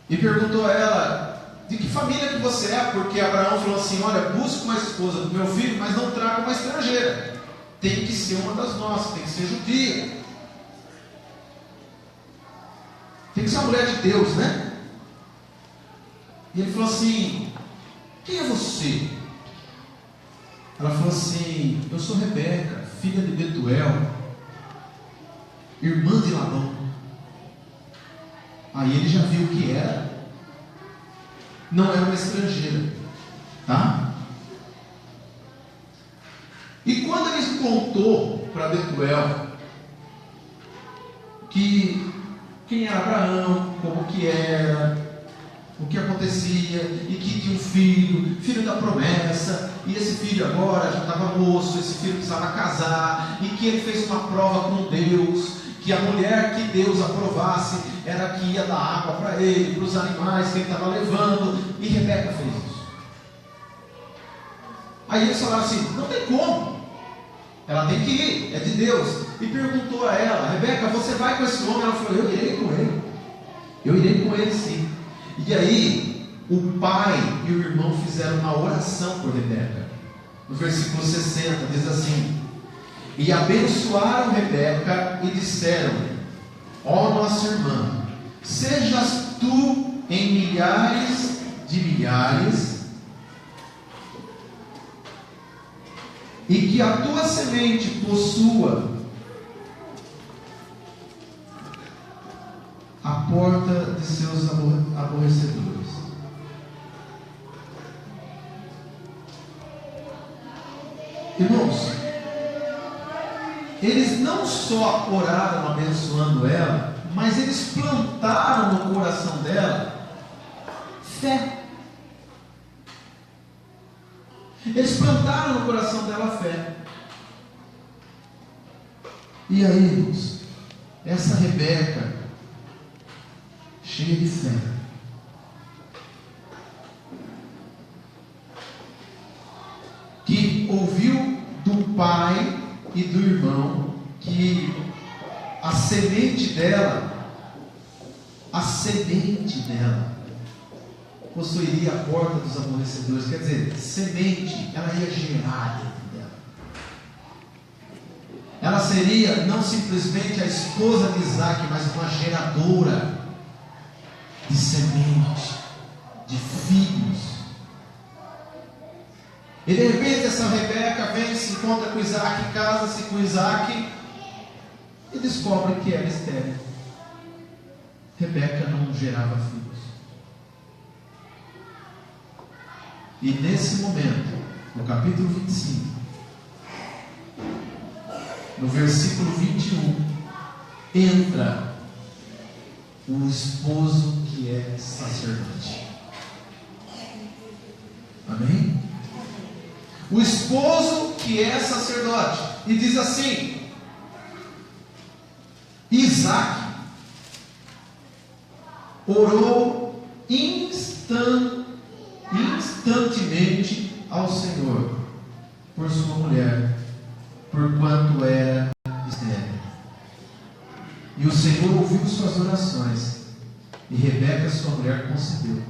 E perguntou a ela: de que família que você é? Porque Abraão falou assim: olha, busque uma esposa do meu filho, mas não traga uma estrangeira. tem que ser uma das nossas, tem que ser judia. Tem que ser uma mulher de Deus, né? E ele falou assim: quem é você? Ela falou assim: eu sou Rebeca, filha de Betuel, irmã de Labão. Aí ele já viu que era. Não era uma estrangeira, tá? E quando ele contou para Betuel que quem era Abraão, como que era, o que acontecia, e que tinha um filho, filho da promessa, e esse filho agora já estava moço, esse filho precisava casar, e que ele fez uma prova com Deus, que a mulher que Deus aprovasse era a que ia dar água para ele, para os animais que ele estava levando, e Rebeca fez isso. Aí eles falaram assim: não tem como, ela tem que ir, é de Deus. E perguntou a ela: Rebeca, você vai com esse homem? Ela falou: eu irei com ele, eu irei com ele sim. E aí o pai e o irmão fizeram uma oração por Rebeca. No versículo 60 diz assim: e abençoaram Rebeca e disseram: ó nossa irmã, sejas tu em milhares de milhares, e que a tua semente possua a porta de seus aborrecedores. Irmãos, eles não só oraram abençoando ela, mas eles plantaram no coração dela fé. Eles plantaram no coração dela fé. E aí, irmãos, essa Rebeca, cheia de fé, que ouviu do pai e do irmão que a semente dela possuiria a porta dos aborrecedores. Quer dizer, semente, ela ia gerar dentro dela. Ela seria não simplesmente a esposa de Isaac, mas uma geradora de semente, de filhos. E de repente essa Rebeca vem, se encontra com Isaac, casa-se com Isaac e descobre que era estéril. Rebeca não gerava filhos. E nesse momento, no capítulo 25, no versículo 21, entra o esposo que é sacerdote. Amém? O esposo que é sacerdote. E diz assim: Isaac orou instantemente ao Senhor por sua mulher, porquanto era estéril. E o Senhor ouviu suas orações, e Rebeca, sua mulher, concebeu.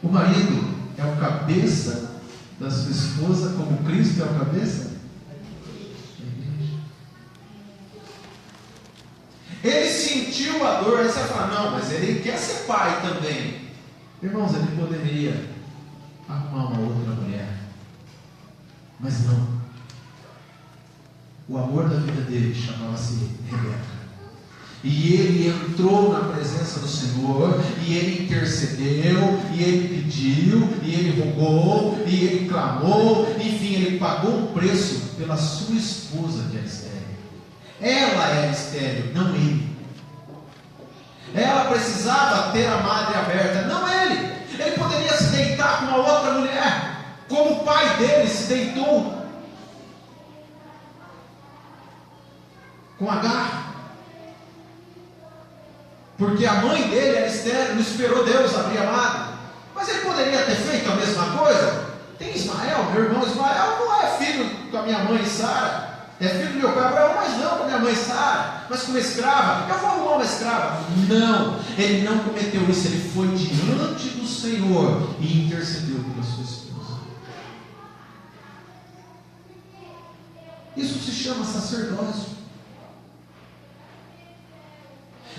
O marido é o cabeça da sua esposa, como Cristo é o cabeça da igreja. Ele sentiu a dor. Aí você vai falar: não, mas ele quer ser pai também. Irmãos, ele poderia arrumar uma outra mulher, mas não. O amor da vida dele chamava-se Rebeca. E ele entrou na presença do Senhor, e ele intercedeu, e ele pediu, e ele rogou, e ele clamou. Enfim, ele pagou um preço pela sua esposa que era estéril. Ela era estéril, não ele. Ela precisava ter a madre aberta, não ele. Ele poderia se deitar com uma outra mulher, como o pai dele se deitou com Agar. Porque a mãe dele era estéril, não esperou Deus abrir a madre. Mas ele poderia ter feito a mesma coisa. Tem Ismael, meu irmão Ismael não é filho com a minha mãe Sara. É filho do meu pai Abraão, mas não com a minha mãe Sara, mas com uma escrava. Eu vou arrumar uma escrava. Não, ele não cometeu isso. Ele foi diante do Senhor e intercedeu pela sua esposa. Isso se chama sacerdócio.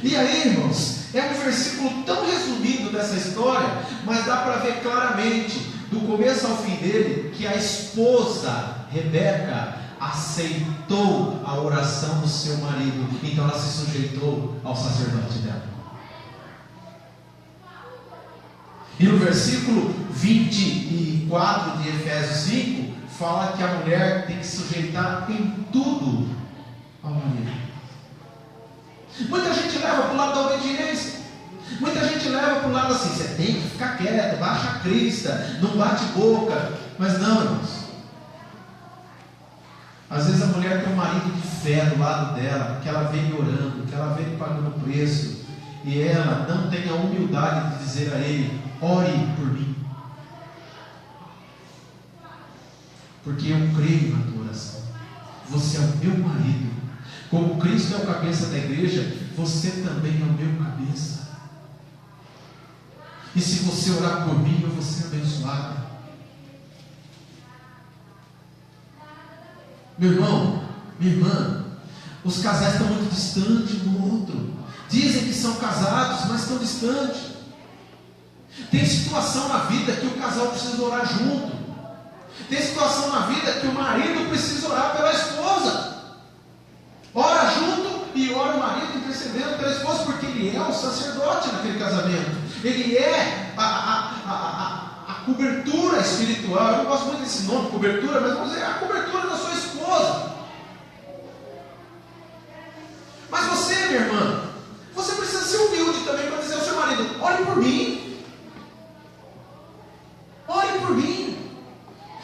E aí, irmãos, é um versículo tão resumido dessa história, mas dá para ver claramente, do começo ao fim dele, que a esposa Rebeca aceitou a oração do seu marido, então ela se sujeitou ao sacerdote dela. E no versículo 24 de Efésios 5, fala que a mulher tem que se sujeitar em tudo ao marido. Muita gente leva para o lado da obediência. Muita gente leva para o lado assim, você tem que ficar quieto, baixa a crista, não bate boca. Mas não, irmãos. Às vezes a mulher tem um marido de fé do lado dela, que ela vem orando, que ela vem pagando preço, e ela não tem a humildade de dizer a ele: ore por mim, porque eu creio na tua oração. Você é o meu marido. Como Cristo é o cabeça da igreja, você também é o meu cabeça. E se você orar por mim, eu vou ser abençoado. Meu irmão, minha irmã, os casais estão muito distantes um do outro. Dizem que são casados, mas estão distantes. Tem situação na vida que o casal precisa orar junto. Tem situação na vida que o marido precisa orar pela esposa. Ora junto e ora o marido intercedendo pela esposa, porque ele é o sacerdote naquele casamento. Ele é a cobertura espiritual. Eu não gosto muito desse nome, cobertura, mas vamos dizer, a cobertura da sua esposa. Mas você, minha irmã, você precisa ser humilde também para dizer ao seu marido: ore por mim. Ore por mim.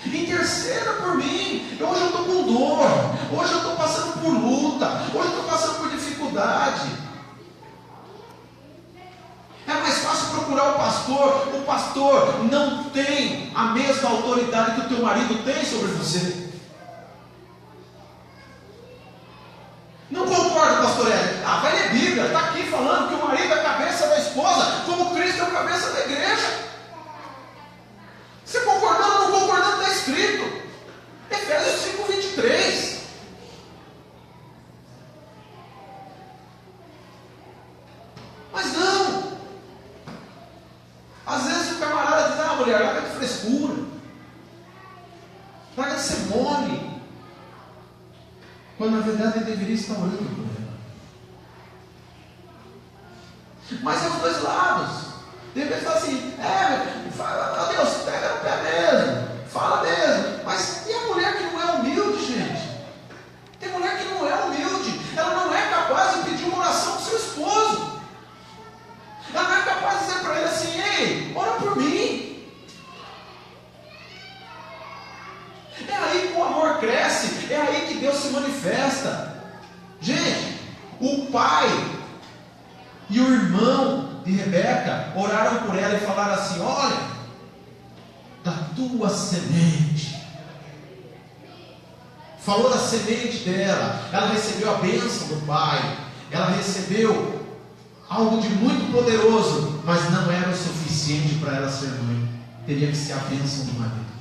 Interceda por mim. Hoje eu estou com dor. Hoje eu estou passando por luta. Hoje eu estou passando por dificuldade. É mais fácil procurar o pastor. O pastor não tem a mesma autoridade que o teu marido tem sobre você. Não concordo, pastor Hélio. Vai ler Bíblia. Está aqui falando que o marido é a cabeça da esposa, como Cristo é a cabeça da igreja. Você concordando ou não concordando, está escrito. Efésios 5:23. Mas não. Às vezes o camarada diz: mulher, larga de frescura, larga de ser mole, quando na verdade ele deveria estar orando por ela. Mas é os dois lados. De repente fala assim: fala, Deus, pega no pé mesmo, fala mesmo. Mas e a mulher que não é humilde, gente? Tem mulher que não é humilde. Ela não é capaz de pedir uma oração para o seu esposo. Ela não é capaz de dizer para ele assim: ei, ora por mim. É aí que o amor cresce. É aí que Deus se manifesta. Gente, o pai e o irmão de Rebeca oraram por ela e falaram assim: olha, da tua semente. Falou da semente dela. Ela recebeu a bênção do pai. Ela recebeu algo de muito poderoso, mas não era o suficiente para ela ser mãe. Teria que ser a bênção do marido.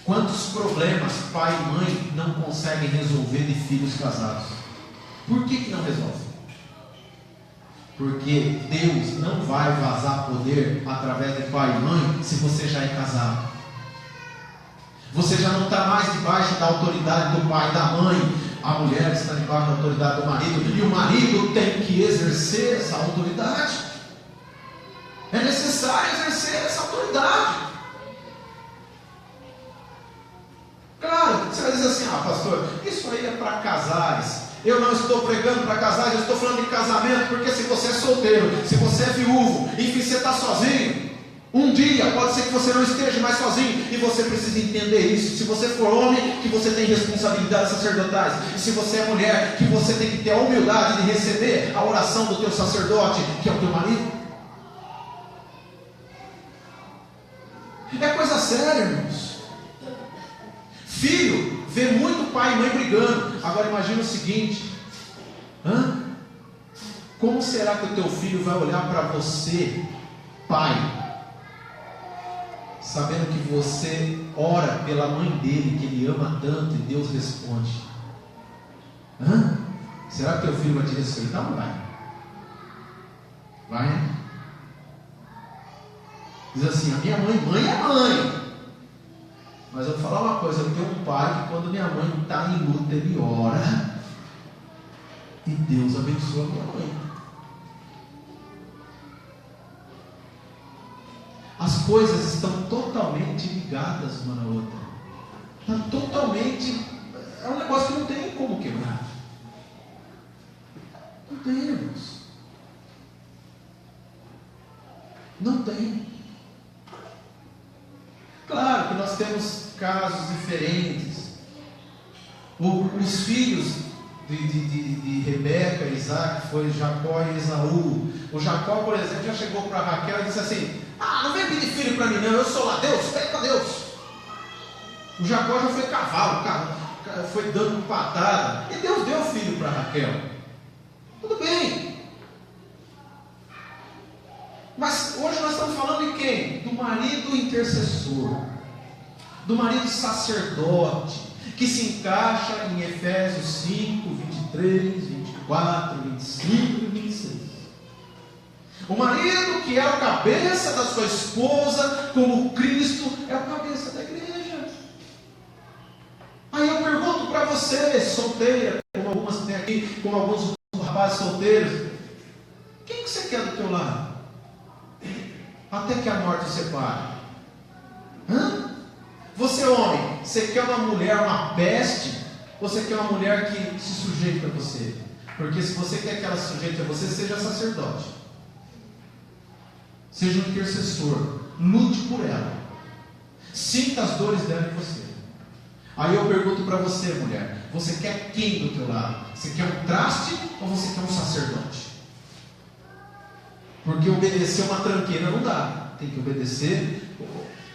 Quantos problemas pai e mãe não conseguem resolver de filhos casados? Por que não resolve? Porque Deus não vai vazar poder através de pai e mãe se você já é casado. Você já não está mais debaixo da autoridade do pai e da mãe. A mulher está debaixo da autoridade do marido. E o marido tem que exercer essa autoridade. É necessário exercer essa autoridade. Claro, você vai dizer assim: pastor, isso aí é para casais. Eu não estou pregando para casais, eu estou falando de casamento, porque se você é solteiro, se você é viúvo, enfim, você está sozinho, um dia pode ser que você não esteja mais sozinho, e você precisa entender isso. Se você for homem, que você tem responsabilidades sacerdotais, e se você é mulher, que você tem que ter a humildade de receber a oração do teu sacerdote, que é o teu marido. É coisa séria, irmãos. Filho vê muito pai e mãe brigando. Agora imagina o seguinte: como será que o teu filho vai olhar para você, pai, sabendo que você ora pela mãe dele, que ele ama tanto, e Deus responde. Será que teu filho vai te respeitar ou não vai? Vai, né? Diz assim: a minha mãe é mãe. Mas eu vou falar uma coisa: eu tenho um pai que quando minha mãe está em luta, ele ora, e Deus abençoa a minha mãe. As coisas estão totalmente ligadas uma na outra. Está totalmente. É um negócio que não tem como quebrar. Não tem, irmãos. Não tem. Claro que nós temos casos diferentes. Os filhos de Rebeca e Isaac foi Jacó e Esaú. O Jacó, por exemplo, já chegou para Raquel e disse assim: não vem pedir filho para mim não, eu sou lá Deus, pede para Deus. O Jacó já foi cavalo, foi dando patada, e Deus deu filho para Raquel. Tudo bem. Mas hoje nós estamos falando de quem? Do marido intercessor, do marido sacerdote, que se encaixa em Efésios 5, 23, 24, 25 e 26. O marido que é o cabeça da sua esposa, como Cristo é o cabeça da igreja. Aí eu pergunto para você, solteira, como algumas tem aqui, como alguns rapazes solteiros: quem que você quer do teu lado? Até que a morte o separe. Você, homem, você quer uma mulher, uma peste? Ou você quer uma mulher que se sujeite a você? Porque se você quer que ela se sujeite a você, seja sacerdote, seja um intercessor, lute por ela, sinta as dores dela em você. Aí eu pergunto para você, mulher: você quer quem do teu lado? Você quer um traste ou você quer um sacerdote? Porque obedecer uma tranqueira não dá, tem que obedecer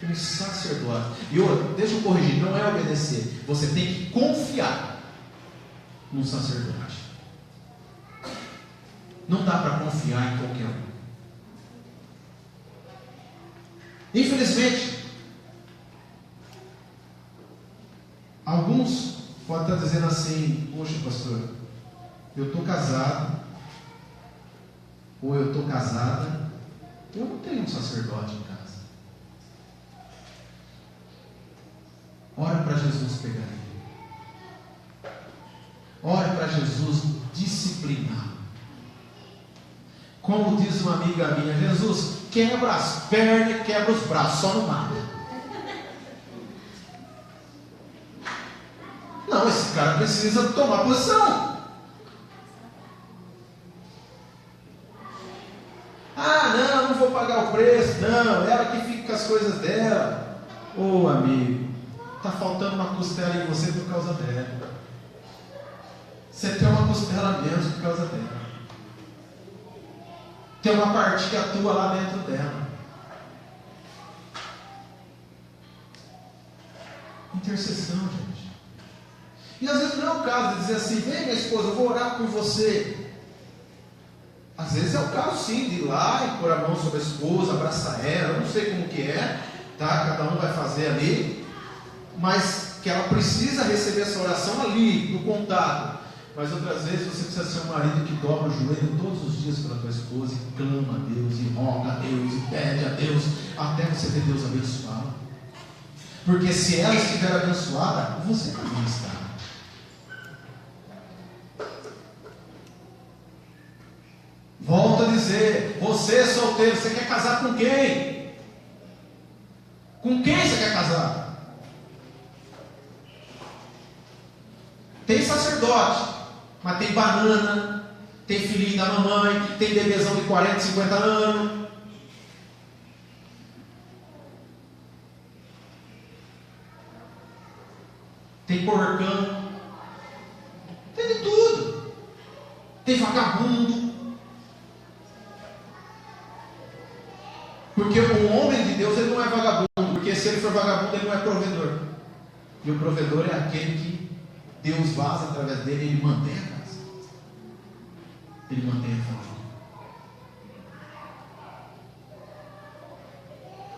um sacerdote. E outra, deixa eu corrigir, não é obedecer, você tem que confiar num sacerdote. Não dá para confiar em qualquer um. Infelizmente, alguns podem estar dizendo assim: poxa, pastor, eu estou casado, ou eu estou casada, eu não tenho um sacerdote em casa. Ora para Jesus pegar ele. Ora para Jesus disciplinar. Como diz uma amiga minha: Jesus quebra as pernas e quebra os braços, só não mata. Não, esse cara precisa tomar posição. Não vou pagar o preço, não, ela que fica com as coisas dela. Ô amigo, está faltando uma costela em você por causa dela. Você tem uma costela menos por causa dela. Tem uma partinha tua lá dentro dela. Intercessão, gente. E às vezes não é o caso de dizer assim: vem minha esposa, eu vou orar por você. Às vezes é o caso sim, de ir lá e pôr a mão sobre a esposa, abraçar ela, eu não sei como que é, tá? Cada um vai fazer ali, mas que ela precisa receber essa oração ali, no contato. Mas outras vezes você precisa ser um marido que dobra o joelho todos os dias pela tua esposa e clama a Deus, e roga a Deus, e pede a Deus, até você ver Deus abençoá-la. Porque se ela estiver abençoada, você também está. Volto a dizer: você solteiro, você quer casar com quem? Com quem você quer casar? Tem sacerdote, mas tem banana, tem filhinho da mamãe, tem bebezão de 40, 50 anos. Tem porcão, tem de tudo. Tem vagabundo. Porque o homem de Deus, ele não é vagabundo, porque se ele for vagabundo, ele não é provedor. E o provedor é aquele que Deus vaza através dele, ele mantém a casa, ele mantém a família.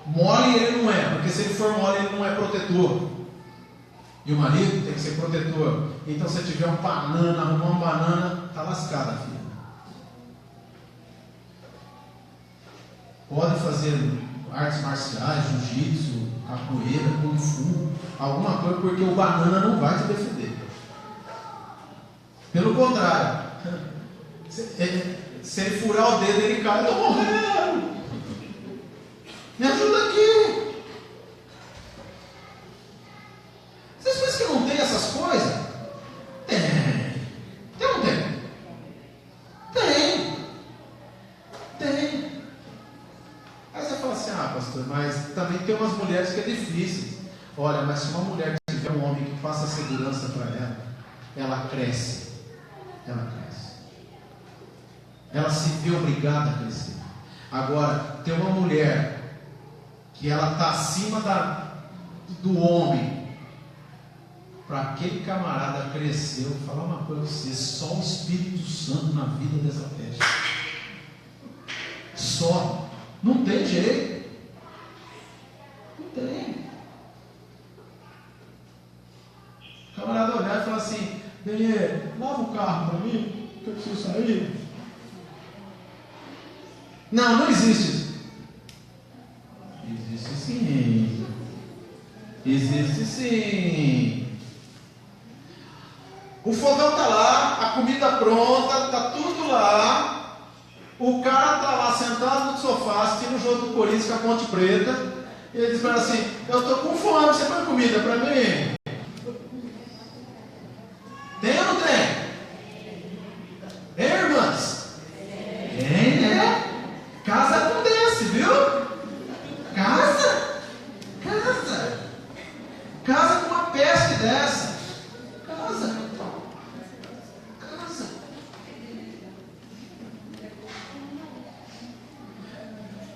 Mole ele não é, porque se ele for mole ele não é protetor. E o marido tem que ser protetor. Então se tiver um banana, arrumar uma banana, está lascada, filha. Pode fazer artes marciais, jiu-jitsu, capoeira, kung fu, alguma coisa, porque o banana não vai te defender. Pelo contrário, se ele furar o dedo, ele cai. Eu estou morrendo. Me ajuda aqui. Vocês pensam que não tem essas coisas? Tem. Tem ou não tem? Tem. Aí você fala assim, pastor, mas também tem umas mulheres que é difícil. Olha, mas se uma mulher tiver um homem que faça segurança para ela, ela cresce. Ela se vê obrigada a crescer. Agora, tem uma mulher que ela está acima do homem. Para aquele camarada crescer, eu vou falar uma coisa para você, só o Espírito Santo na vida dessa peste. Só. Não tem jeito. Não tem. O camarada olhar e falar assim, Daniel, lava o carro para mim, que eu preciso sair. Não existe isso. Existe sim. Existe sim. O fogão está lá, a comida pronta, está tudo lá. O cara está lá sentado no sofá assistindo o jogo do Corinthians com a Ponte Preta. E ele diz para assim, eu estou com fome, você põe comida para mim? Tem ou não tem? Tem, irmãs? Tem, né? Casa acontece, viu? Casa com uma peste dessa. Casa.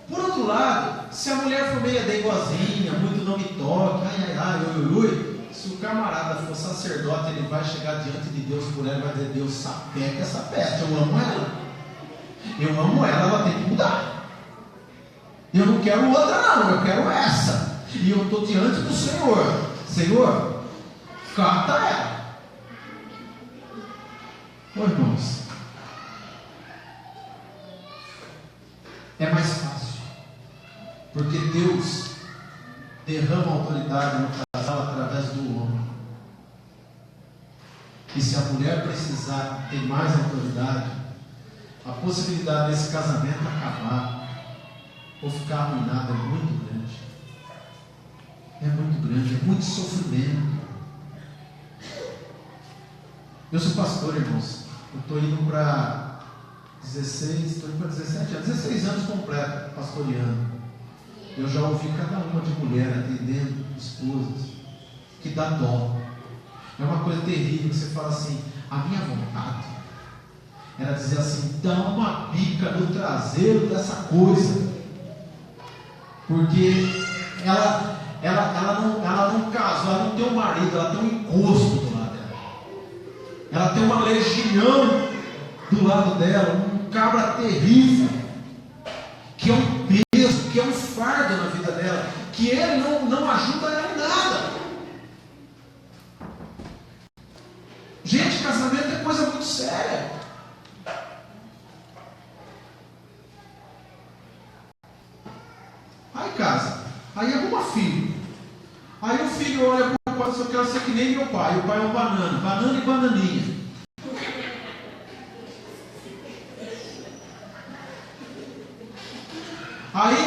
Por outro lado, se a mulher for meia dengozinha, muito não me toque, se o camarada for sacerdote, ele vai chegar diante de Deus por ela e vai dizer, Deus, sapeca essa peste, eu amo ela, ela tem que mudar. Eu não quero outra não, eu quero essa. E eu estou diante do Senhor, cata ela. Ô irmãos, é mais fácil, porque Deus derrama autoridade no casal através do homem. E se a mulher precisar ter mais autoridade, a possibilidade desse casamento acabar ou ficar arruinado é muito grande. É muito sofrimento. Eu sou pastor, irmãos. Eu estou indo para 17 anos, 16 anos completo pastoreando. Eu já ouvi cada uma de mulher atendendo esposas que dá dó. É uma coisa terrível. Você fala assim, a minha vontade era dizer assim, dá uma bica no traseiro dessa coisa, porque ela não casou, ela não tem um marido, ela tem um encosto do lado dela, ela tem uma legião do lado dela, um cabra terrível, que é um peso, que é um fardo na vida dela, que ele não ajuda ela em nada. Gente, casamento é coisa muito séria. Aí casa, aí arruma filho. Aí o filho olha para o pai e diz, eu quero ser que nem meu pai. O pai é um banana e bananinha. Aí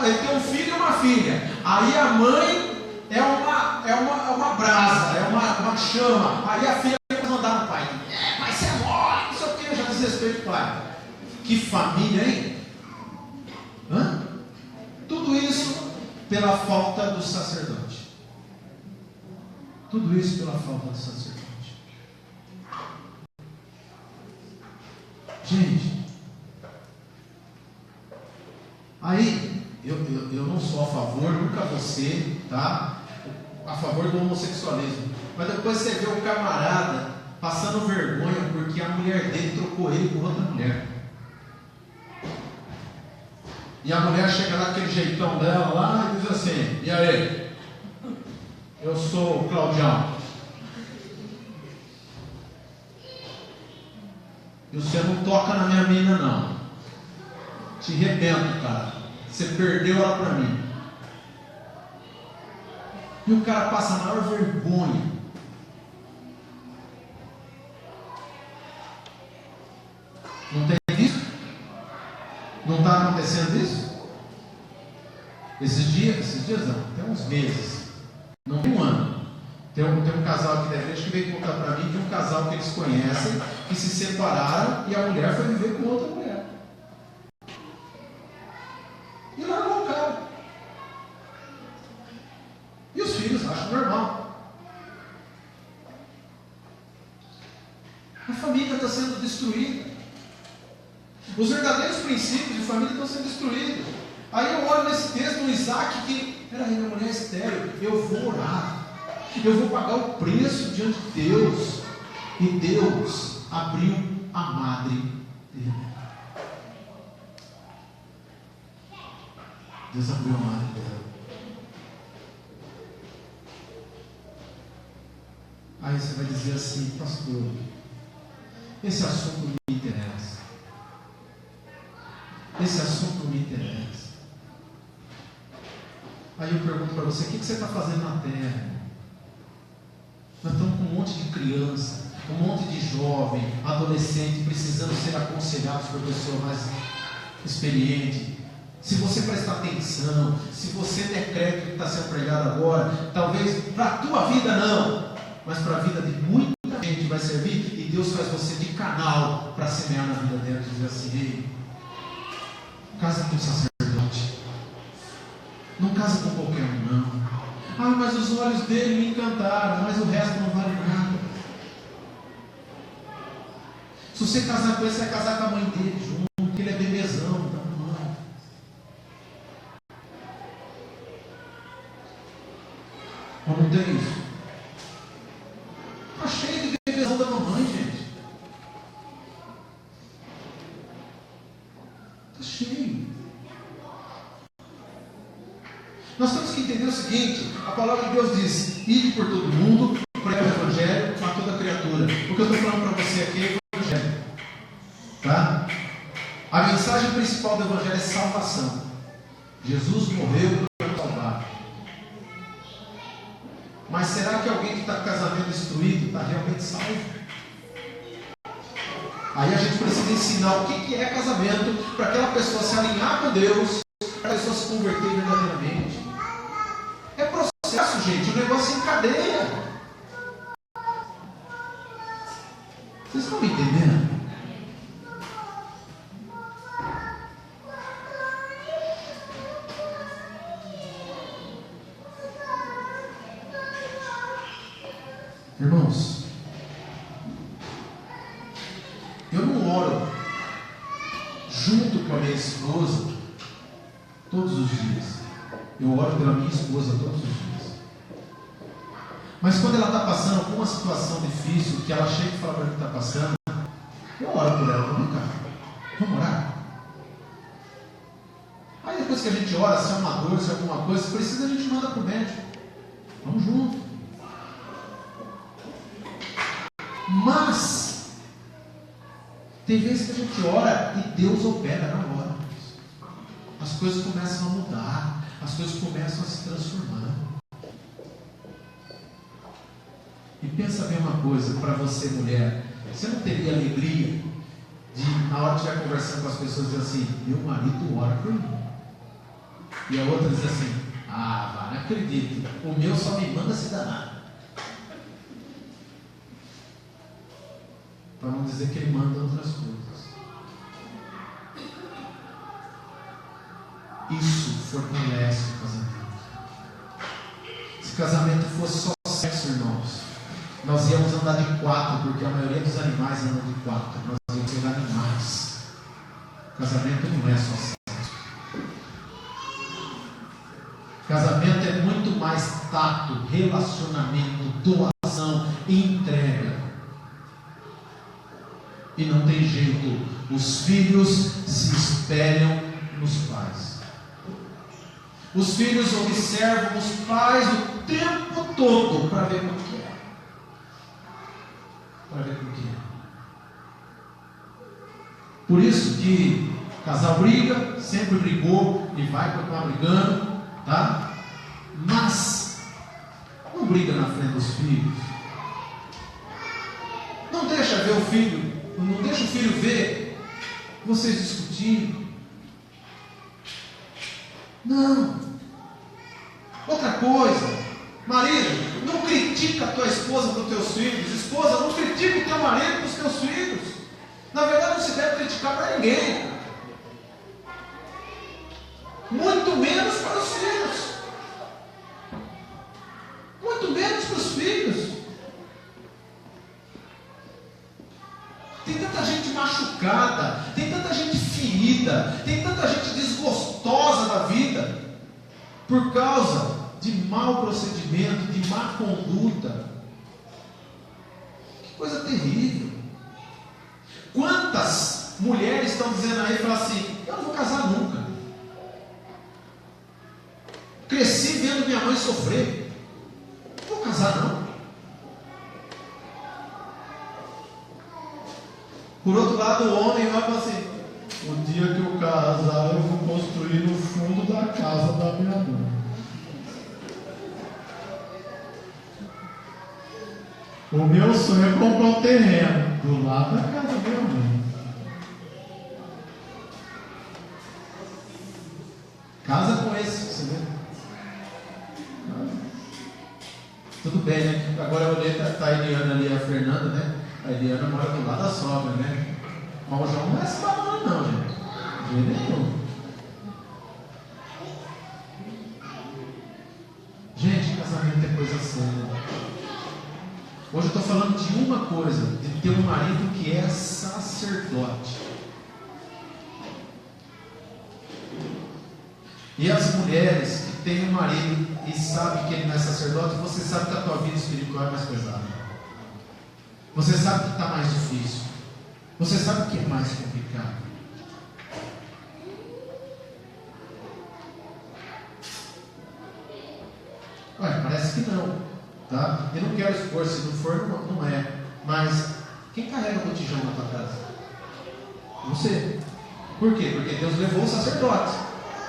ele tem um filho e uma filha. Aí a mãe é uma brasa, é uma chama. Aí a filha vai mandar no pai. Pai, você é mole, não sei o que, já desrespeito o pai. Que família, hein? Tudo isso pela falta do sacerdote. Tudo isso pela falta do sacerdote. Gente, aí eu não sou a favor, nunca vou ser, tá? A favor do homossexualismo. Mas depois você vê o camarada passando vergonha porque a mulher dele trocou ele por outra mulher. E a mulher chega lá com aquele jeitão dela lá e diz assim: e aí? Eu sou o Claudião. E você não toca na minha mina não. Te arrebento, cara. Você perdeu ela pra mim. E o cara passa a maior vergonha. Não tem isso? Não está acontecendo isso? Esses dias não, tem uns meses, não tem um ano. Tem um casal aqui da igreja que veio contar para mim de um casal que eles conhecem, que se separaram e a mulher foi viver com outra mulher. E largou o cara. E os filhos acham normal. A família está sendo destruída. Os verdadeiros princípios de família estão sendo destruídos. Aí eu olho nesse texto no Isaac que, peraí, minha mulher é estéril, eu vou orar. Eu vou pagar o preço diante de Deus. E Deus abriu a madre dele. Deus abriu a madre dela. Aí você vai dizer assim: pastor, esse assunto não me interessa. Esse assunto não me interessa. Aí eu pergunto para você: o que você está fazendo na terra? Nós estamos com um monte de criança, um monte de jovem, adolescente, precisando ser aconselhados por pessoa mais experiente. Se você prestar atenção, se você der crédito que está sendo pregado agora, talvez para a tua vida não, mas para a vida de muita gente vai servir, e Deus faz você de canal para semear na vida dela, e dizer assim: ei, casa com o sacerdote, não casa com qualquer um não. Ah, mas os olhos dele me encantaram, mas o resto não vale nada. Se você casar com ele, você vai casar com a mãe dele junto, porque ele é bebezão da mamãe. Ou não tem isso? Está cheio de bebezão da mamãe, gente. Está cheio. Nós temos que entender o seguinte: a palavra de Deus diz: ide por todo mundo, prega o evangelho a toda criatura. O que eu estou falando para você aqui é o evangelho, tá? A mensagem principal do evangelho é salvação. Jesus morreu para nos salvar. Mas será que alguém que está com casamento destruído está realmente salvo? Aí a gente precisa ensinar o que é casamento, para aquela pessoa se alinhar com Deus, para a pessoa se converter verdadeiramente. É processo, gente, o negócio se encadeia. Vocês estão me entendendo? Irmãos, eu não oro junto com a minha esposa todos os dias. Eu oro pela minha esposa todos os dias. Mas quando ela está passando por uma situação difícil, que ela chega e fala para mim que está passando, eu oro por ela. Vem cá, vamos orar. Aí depois que a gente ora, se é uma dor, se é alguma coisa, se precisa, a gente manda para o médico. Vamos junto. Mas tem vezes que a gente ora e Deus opera na hora. As coisas começam a mudar, as coisas começam a se transformar. E pensa bem uma coisa, para você mulher, você não teria alegria de, na hora que estiver conversando com as pessoas, dizer assim: meu marido ora por mim. E a outra diz assim: ah, vá, não acredito, o meu só me manda se danar. Para não dizer que ele manda outras coisas. Isso fortalece o casamento. Se casamento fosse só sexo, irmãos, nós íamos andar de 4, porque a maioria dos animais andam de 4. Nós íamos ser animais. Casamento não é só sexo. Casamento é muito mais tato, relacionamento, doação e entrega. E não tem jeito, os filhos se espelham nos pais. Os filhos observam os pais o tempo todo para ver como que é. Para ver como que é. Por isso que o casal briga, sempre brigou e vai continuar brigando, tá? Mas não briga na frente dos filhos. Não deixa ver o filho, não deixa o filho ver vocês discutindo. Não. Outra coisa, marido, não critica a tua esposa para os teus filhos. Esposa, não critica o teu marido para os teus filhos. Na verdade, não se deve criticar para ninguém, muito menos para os filhos, muito menos para os filhos. Tem tanta gente machucada, tem tanta gente ferida, tem tanta gente desgostosa da vida por causa de mau procedimento, de má conduta. Que coisa terrível. Quantas mulheres estão dizendo aí, falam assim: eu não vou casar nunca, cresci vendo minha mãe sofrer, não vou casar não. Por outro lado, o homem vai falar assim: o dia que eu casar, eu vou construir no fundo da casa da minha mãe. O meu sonho é comprar um terreno do lado da casa da minha mãe. Casa com esse, você vê? Tudo bem, né? Agora eu olhei, tá a Eliana ali, a Fernanda, né? A Eliana mora do lado da sogra, né? Mas o João não é esse barulho não, gente. De jeito nenhum. Gente, casamento é coisa séria. Hoje eu estou falando de uma coisa, de ter um marido que é sacerdote. E as mulheres que têm um marido e sabem que ele não é sacerdote, você sabe que a tua vida espiritual é mais pesada. Você sabe que está mais difícil. Você sabe que é mais complicado. Ué, parece que não. Tá? Eu não quero expor, se não for, não é. Mas quem carrega o botijão na tua casa? Você. Por quê? Porque Deus levou o sacerdote.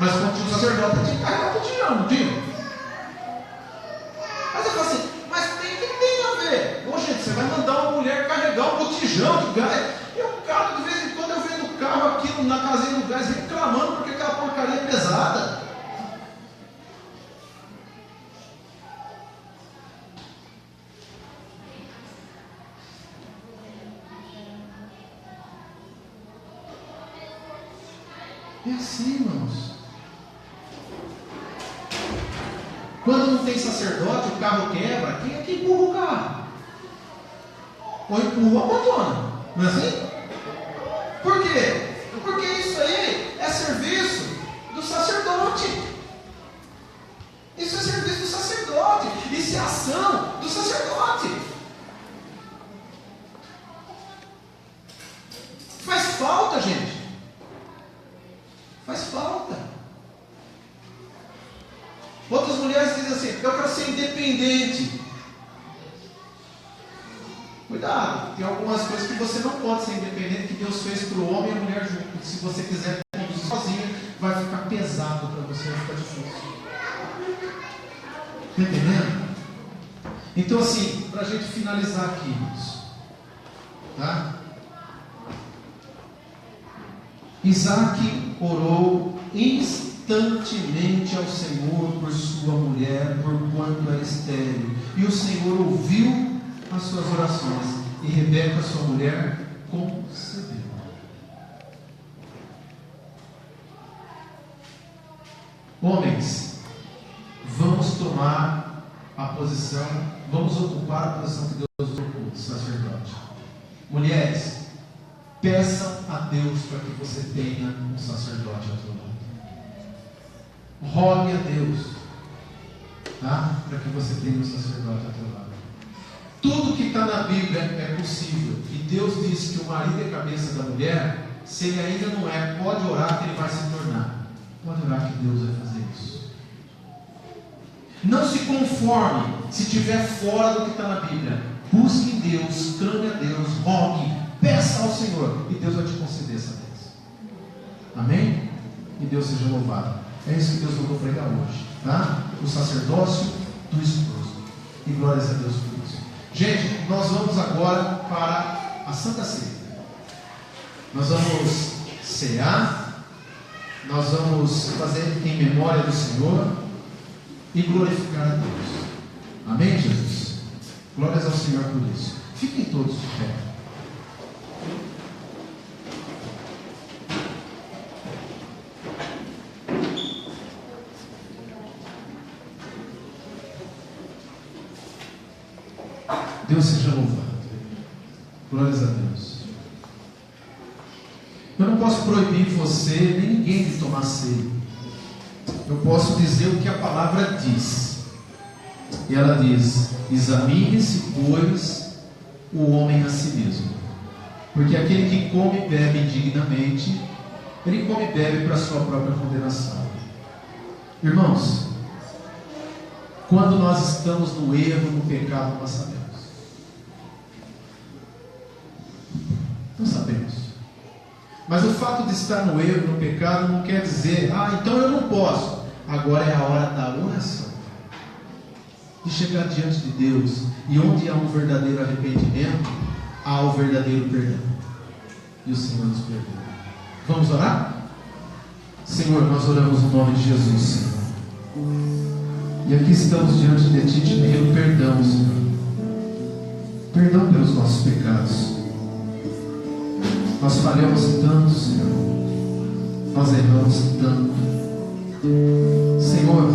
Mas quando tinha o sacerdote, tinha que carregar o botijão, não tinha? Mas eu falo assim, mas tem a ver. Ô gente, você vai mandar uma mulher carregar um botijão de gás. E o cara, de vez em quando, eu vendo o carro aqui na casinha do gás reclamando porque aquela porcaria é pesada. É assim, irmãos. Quando não tem sacerdote, o carro quebra, quem é que empurra o carro? Ou empurra ou abandona. Não é assim? Por quê? Porque isso aí é serviço do sacerdote. Isso é serviço do sacerdote. Isso é ação do sacerdote. Faz falta, gente. Faz falta. Outras mulheres dizem assim: eu quero ser independente. Cuidado, tem algumas coisas que você não pode ser independente, que Deus fez para o homem e a mulher junto. Se você quiser conduzir sozinho, vai ficar pesado para você, vai ficar difícil. Está entendendo? Então, assim, para a gente finalizar aqui, irmãos, tá? Isaac orou instantemente ao Senhor por sua mulher, por quanto era estéril. E o Senhor ouviu as suas orações, e Rebeca, sua mulher, concedeu. Homens, vamos tomar a posição, vamos ocupar a posição que Deus ocupou, sacerdote. Mulheres, peçam a Deus para que você tenha um sacerdote ao seu lado. Rogue a Deus, tá? Para que você tenha um sacerdote ao seu lado. Tudo que está na Bíblia é possível. E Deus diz que o marido é a cabeça da mulher. Se ele ainda não é, pode orar que ele vai se tornar. Pode orar que Deus vai fazer isso. Não se conforme se estiver fora do que está na Bíblia. Busque em Deus, clame a Deus, rogue, peça ao Senhor, e Deus vai te conceder essa bênção. Amém? E Deus seja louvado. É isso que Deus mandou pregar hoje, tá? O sacerdócio do esposo. E glórias a Deus por isso. Gente, nós vamos agora para a Santa Ceia. Nós vamos cear, nós vamos fazer em memória do Senhor e glorificar a Deus. Amém, Jesus? Glórias ao Senhor por isso. Fiquem todos de pé. Deus seja louvado. Glórias a Deus. Eu não posso proibir você nem ninguém de tomar ceia. Eu posso dizer o que a palavra diz. E ela diz: examine-se, pois, o homem a si mesmo. Porque aquele que come e bebe indignamente, ele come e bebe para a sua própria condenação. Irmãos, quando nós estamos no erro, no pecado, nós sabemos. Nós sabemos. Mas o fato de estar no erro, no pecado, não quer dizer, então eu não posso. Agora é a hora da oração, de chegar diante de Deus. E onde há um verdadeiro arrependimento, há o verdadeiro perdão. E o Senhor nos perdoa. Vamos orar? Senhor, nós oramos no nome de Jesus, Senhor. E aqui estamos diante de Ti, te pedindo perdão, Senhor. Perdão pelos nossos pecados. Nós falhamos tanto, Senhor. Nós erramos tanto. Senhor,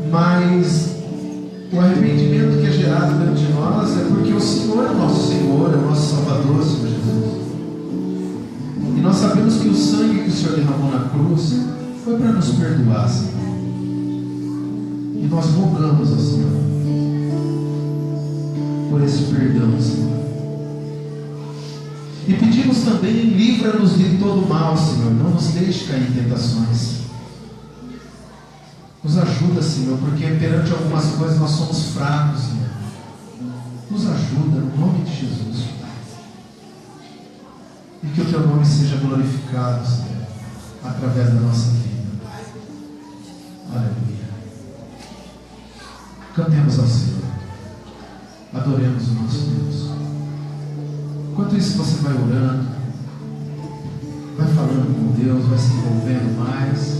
mas o arrependimento que é gerado dentro de nós é porque o Senhor é nosso Senhor, é nosso Salvador, Senhor Jesus. E nós sabemos que o sangue que o Senhor derramou na cruz foi para nos perdoar, Senhor. E nós rogamos ao Senhor por esse perdão, Senhor. E pedimos também: livra-nos de todo mal, Senhor. Não nos deixe cair em tentações. Nos ajuda, Senhor, porque perante algumas coisas nós somos fracos, Senhor. Nos ajuda, no nome de Jesus. E que o Teu nome seja glorificado, Senhor, através da nossa vida. Aleluia. Cantemos ao Senhor. Adoremos o nosso Deus. Enquanto isso você vai orando, vai falando com Deus, vai se envolvendo mais.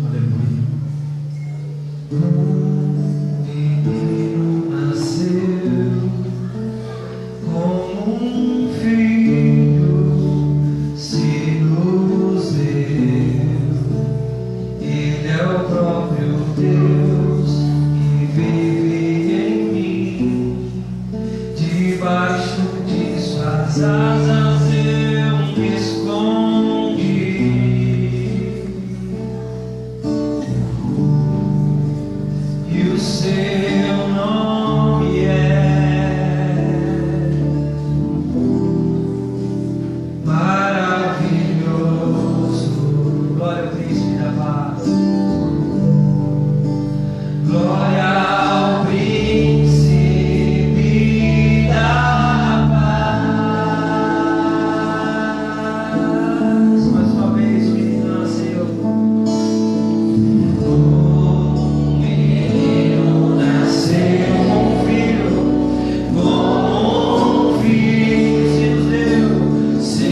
Aleluia. Um menino nasceu como um filho se nos deu. Ele é o próprio Deus que vive em mim. Debaixo de suas asas eu me escondi. E o seu nome é maravilhoso. Glória ao príncipe da paz. Glória ao príncipe da paz. Mais uma vez o menino nasceu. O menino nasceu como um filho se nos deu. Se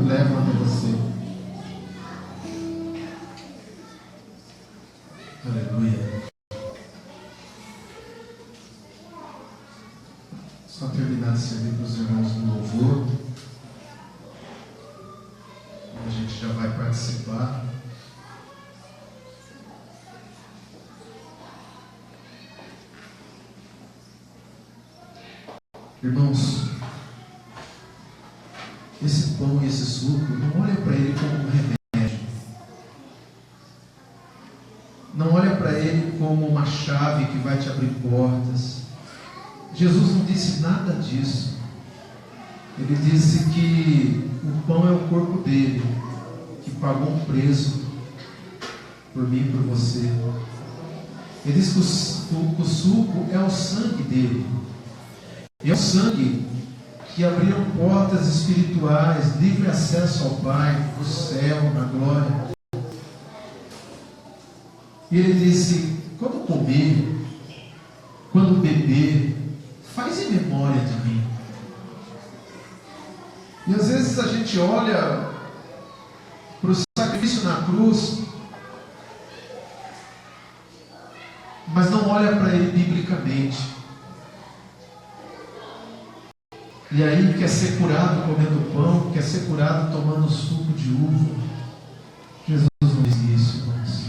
levam até você. Aleluia. Só terminar de servir para os irmãos do louvor. A gente já vai participar. Irmãos, esse pão e esse suco, não olha para ele como um remédio. Não olha para ele como uma chave que vai te abrir portas. Jesus não disse nada disso. Ele disse que o pão é o corpo dele, que pagou um preço por mim e por você. Ele disse que o suco é o sangue dele. É o sangue que abriram portas espirituais, livre acesso ao Pai, no céu, na glória. E ele disse: quando comer, quando beber, faz em memória de mim. E às vezes a gente olha para o sacrifício na cruz, mas não olha para ele biblicamente. E aí quer ser curado comendo pão, quer ser curado tomando suco de uva. Jesus não disse isso, irmãos.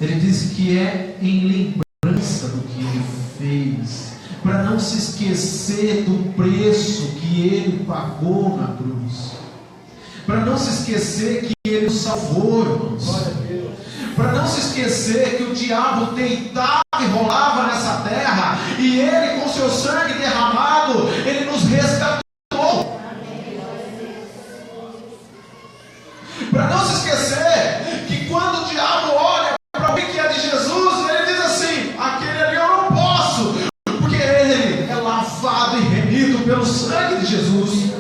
Ele disse que é em lembrança do que ele fez, para não se esquecer do preço que ele pagou na cruz, para não se esquecer que ele nos salvou, irmãos, para não se esquecer que o diabo deitava e rolava nessa terra, e ele, com seu sangue derramado, ele nos resgatou. Para não se esquecer que quando o diabo olha para alguém que é de Jesus, ele diz assim: aquele ali eu não posso, porque ele é lavado e remido pelo sangue de Jesus.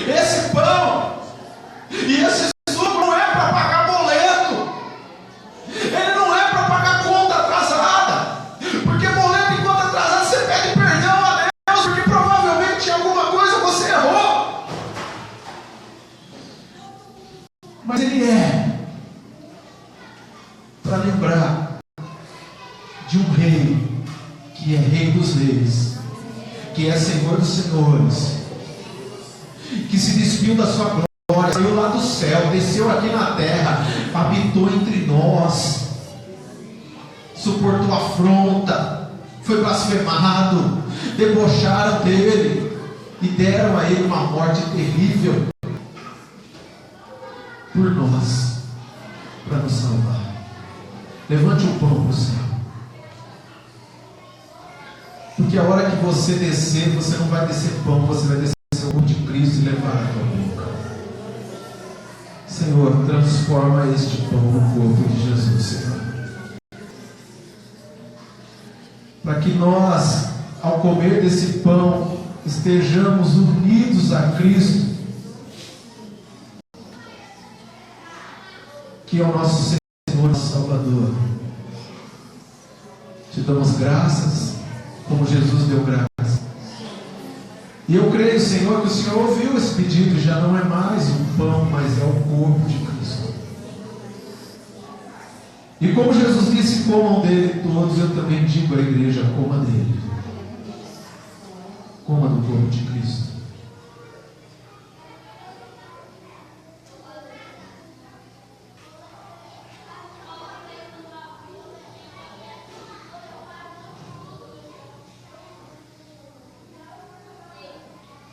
Esse pão e esse suco não é para pagar boleto, ele não é para pagar conta atrasada, porque boleto e conta atrasada você pede perdão a Deus, porque provavelmente alguma coisa você errou, mas ele é para lembrar de um rei que é rei dos reis, que é Senhor dos senhores, que se despiu da sua glória, saiu lá do céu, desceu aqui na terra, habitou entre nós, suportou afronta, foi blasfemado, debocharam dele e deram a ele uma morte terrível por nós, para nos salvar. Levante o pão para o céu, porque a hora que você descer, você não vai descer pão, você vai descer o corpo de Cristo e levar a tua boca. Senhor, transforma este pão no corpo de Jesus, Senhor, para que nós, ao comer desse pão, estejamos unidos a Cristo, que é o nosso Senhor e Salvador. Te damos graças, como Jesus deu graças. E eu creio, Senhor, que o Senhor ouviu esse pedido, já não é mais um pão, mas é o corpo de Cristo. E como Jesus disse, comam dele todos, eu também digo à igreja: coma dele. Coma do corpo de Cristo.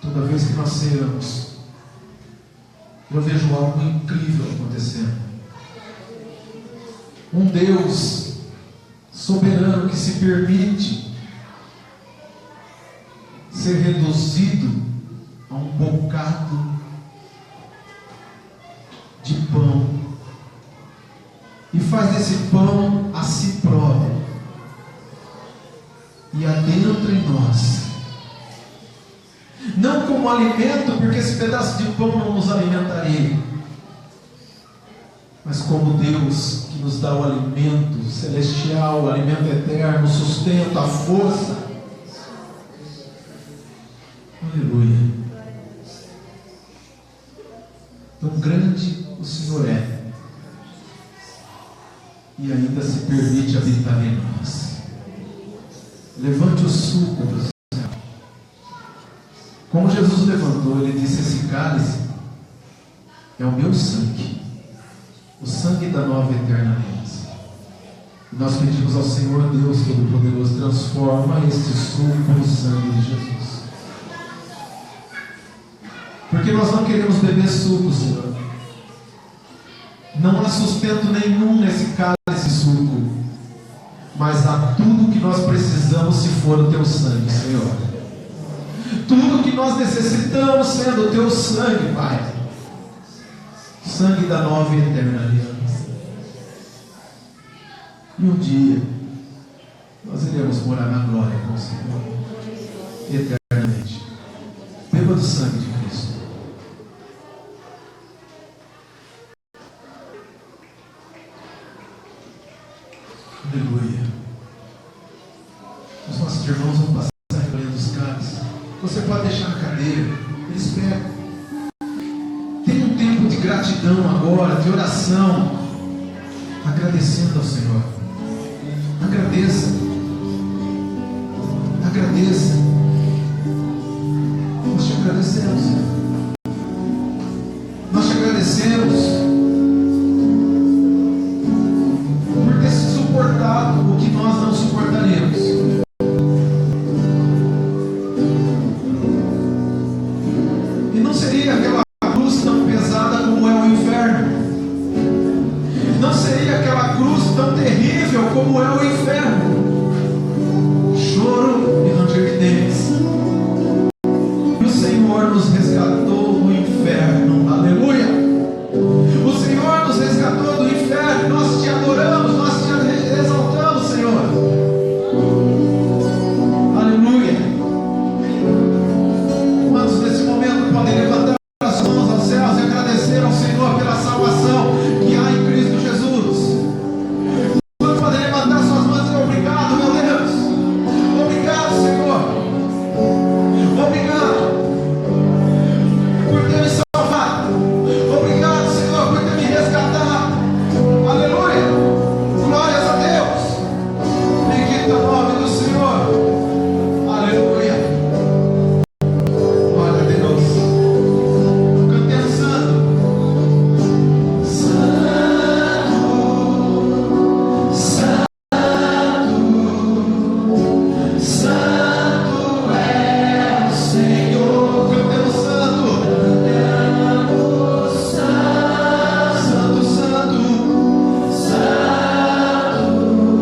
Toda vez que nós ceamos, eu vejo algo incrível acontecendo. Um Deus soberano que se permite ser reduzido a um bocado de pão e faz desse pão a si próprio e adentra em nós, não como alimento, porque esse pedaço de pão não nos alimentaria, mas como Deus que nos dá o alimento celestial, o alimento eterno, o sustento, a força. Aleluia. Tão grande o Senhor é, e ainda se permite habitar em nós. Levante o sulco para o céu. Como Jesus levantou, ele disse: esse cálice é o meu sangue, o sangue da nova e eterna aliança. E nós pedimos ao Senhor Deus Todo-Poderoso: transforma este suco no sangue de Jesus. Porque nós não queremos beber suco, Senhor. Não há sustento nenhum nesse cálice de suco, mas há tudo que nós precisamos se for o teu sangue, Senhor. Tudo que nós necessitamos sendo o teu sangue, Pai. Sangue da nova e eterna aliança. E um dia nós iremos morar na glória com o Senhor eternamente. Beba do sangue de Cristo. Aleluia. Os nossos irmãos vão passar recolhendo os cálices. Você pode deixar na cadeira, eles pegam. Tem um tempo de gratidão agora, de oração, agradecendo ao Senhor. Agradeça. Agradeça. Nós te agradecemos, Senhor. Nós te agradecemos por ter suportado o que nós não suportaremos. E não seria aquela cruz tão pesada como é o inferno. Não seria aquela cruz tão terrível como é o inferno. Choro e ranger de dentes. E o Senhor nos resgatou do inferno. Aleluia. O Senhor nos resgatou do inferno. Nós te adoramos, nós te exaltamos, Senhor. Aleluia. Quantos nesse momento podem levantar as mãos aos céus e agradecer ao Senhor pela salvação que há em Cristo Jesus? Quantos podem levantar suas mãos e dizer: obrigado, meu Deus. Obrigado, Senhor. Obrigado por ter me salvado. Obrigado, Senhor, por ter me resgatado. Aleluia. Glórias a Deus. Bendito é o nome do Senhor. Aleluia. Glória a Deus. Cantemos santo. Santo é o Senhor. Cantemos santo. Santo, santo.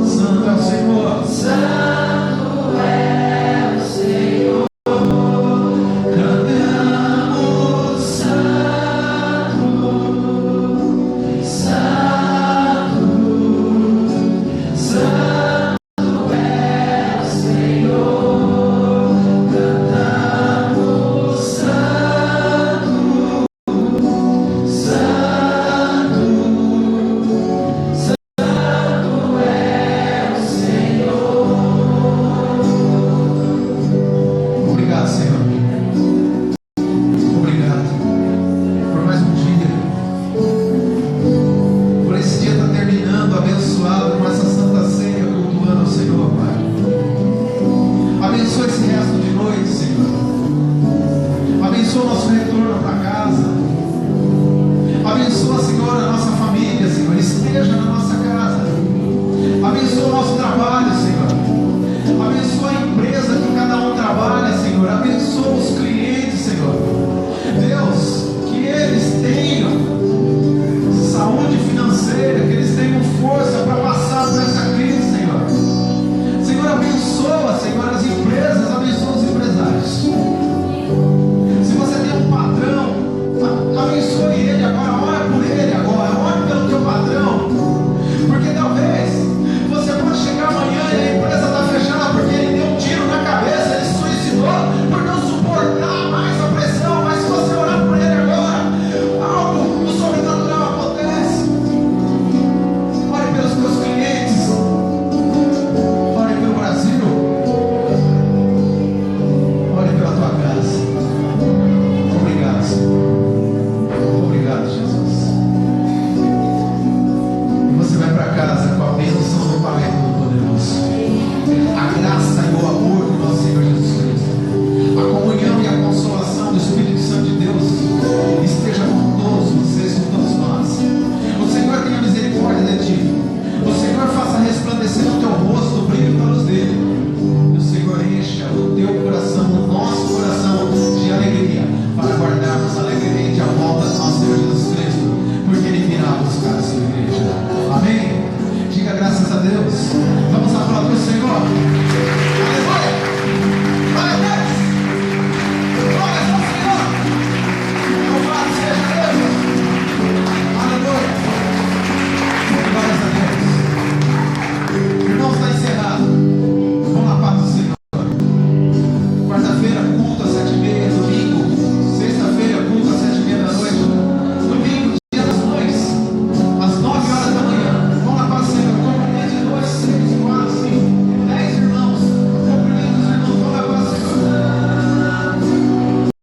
Santo é o Senhor. Santo é o Senhor. Cantamos santo, santo, santo é o Senhor. Cantamos santo, santo é o Senhor. Obrigado, Senhor. Obrigado por mais um dia. Por esse dia estar terminando, abençoado com essa santa ceia, cultuando ao Senhor, Pai. Abençoa esse resto de noite, Senhor. Abençoa o nosso retorno para casa. Abençoa, Senhor, a nossa família, Senhor. Esteja na nossa casa. Abençoa o nosso trabalho, Senhor. Abençoa a empresa que cada um trabalha, Senhor. Abençoa os clientes.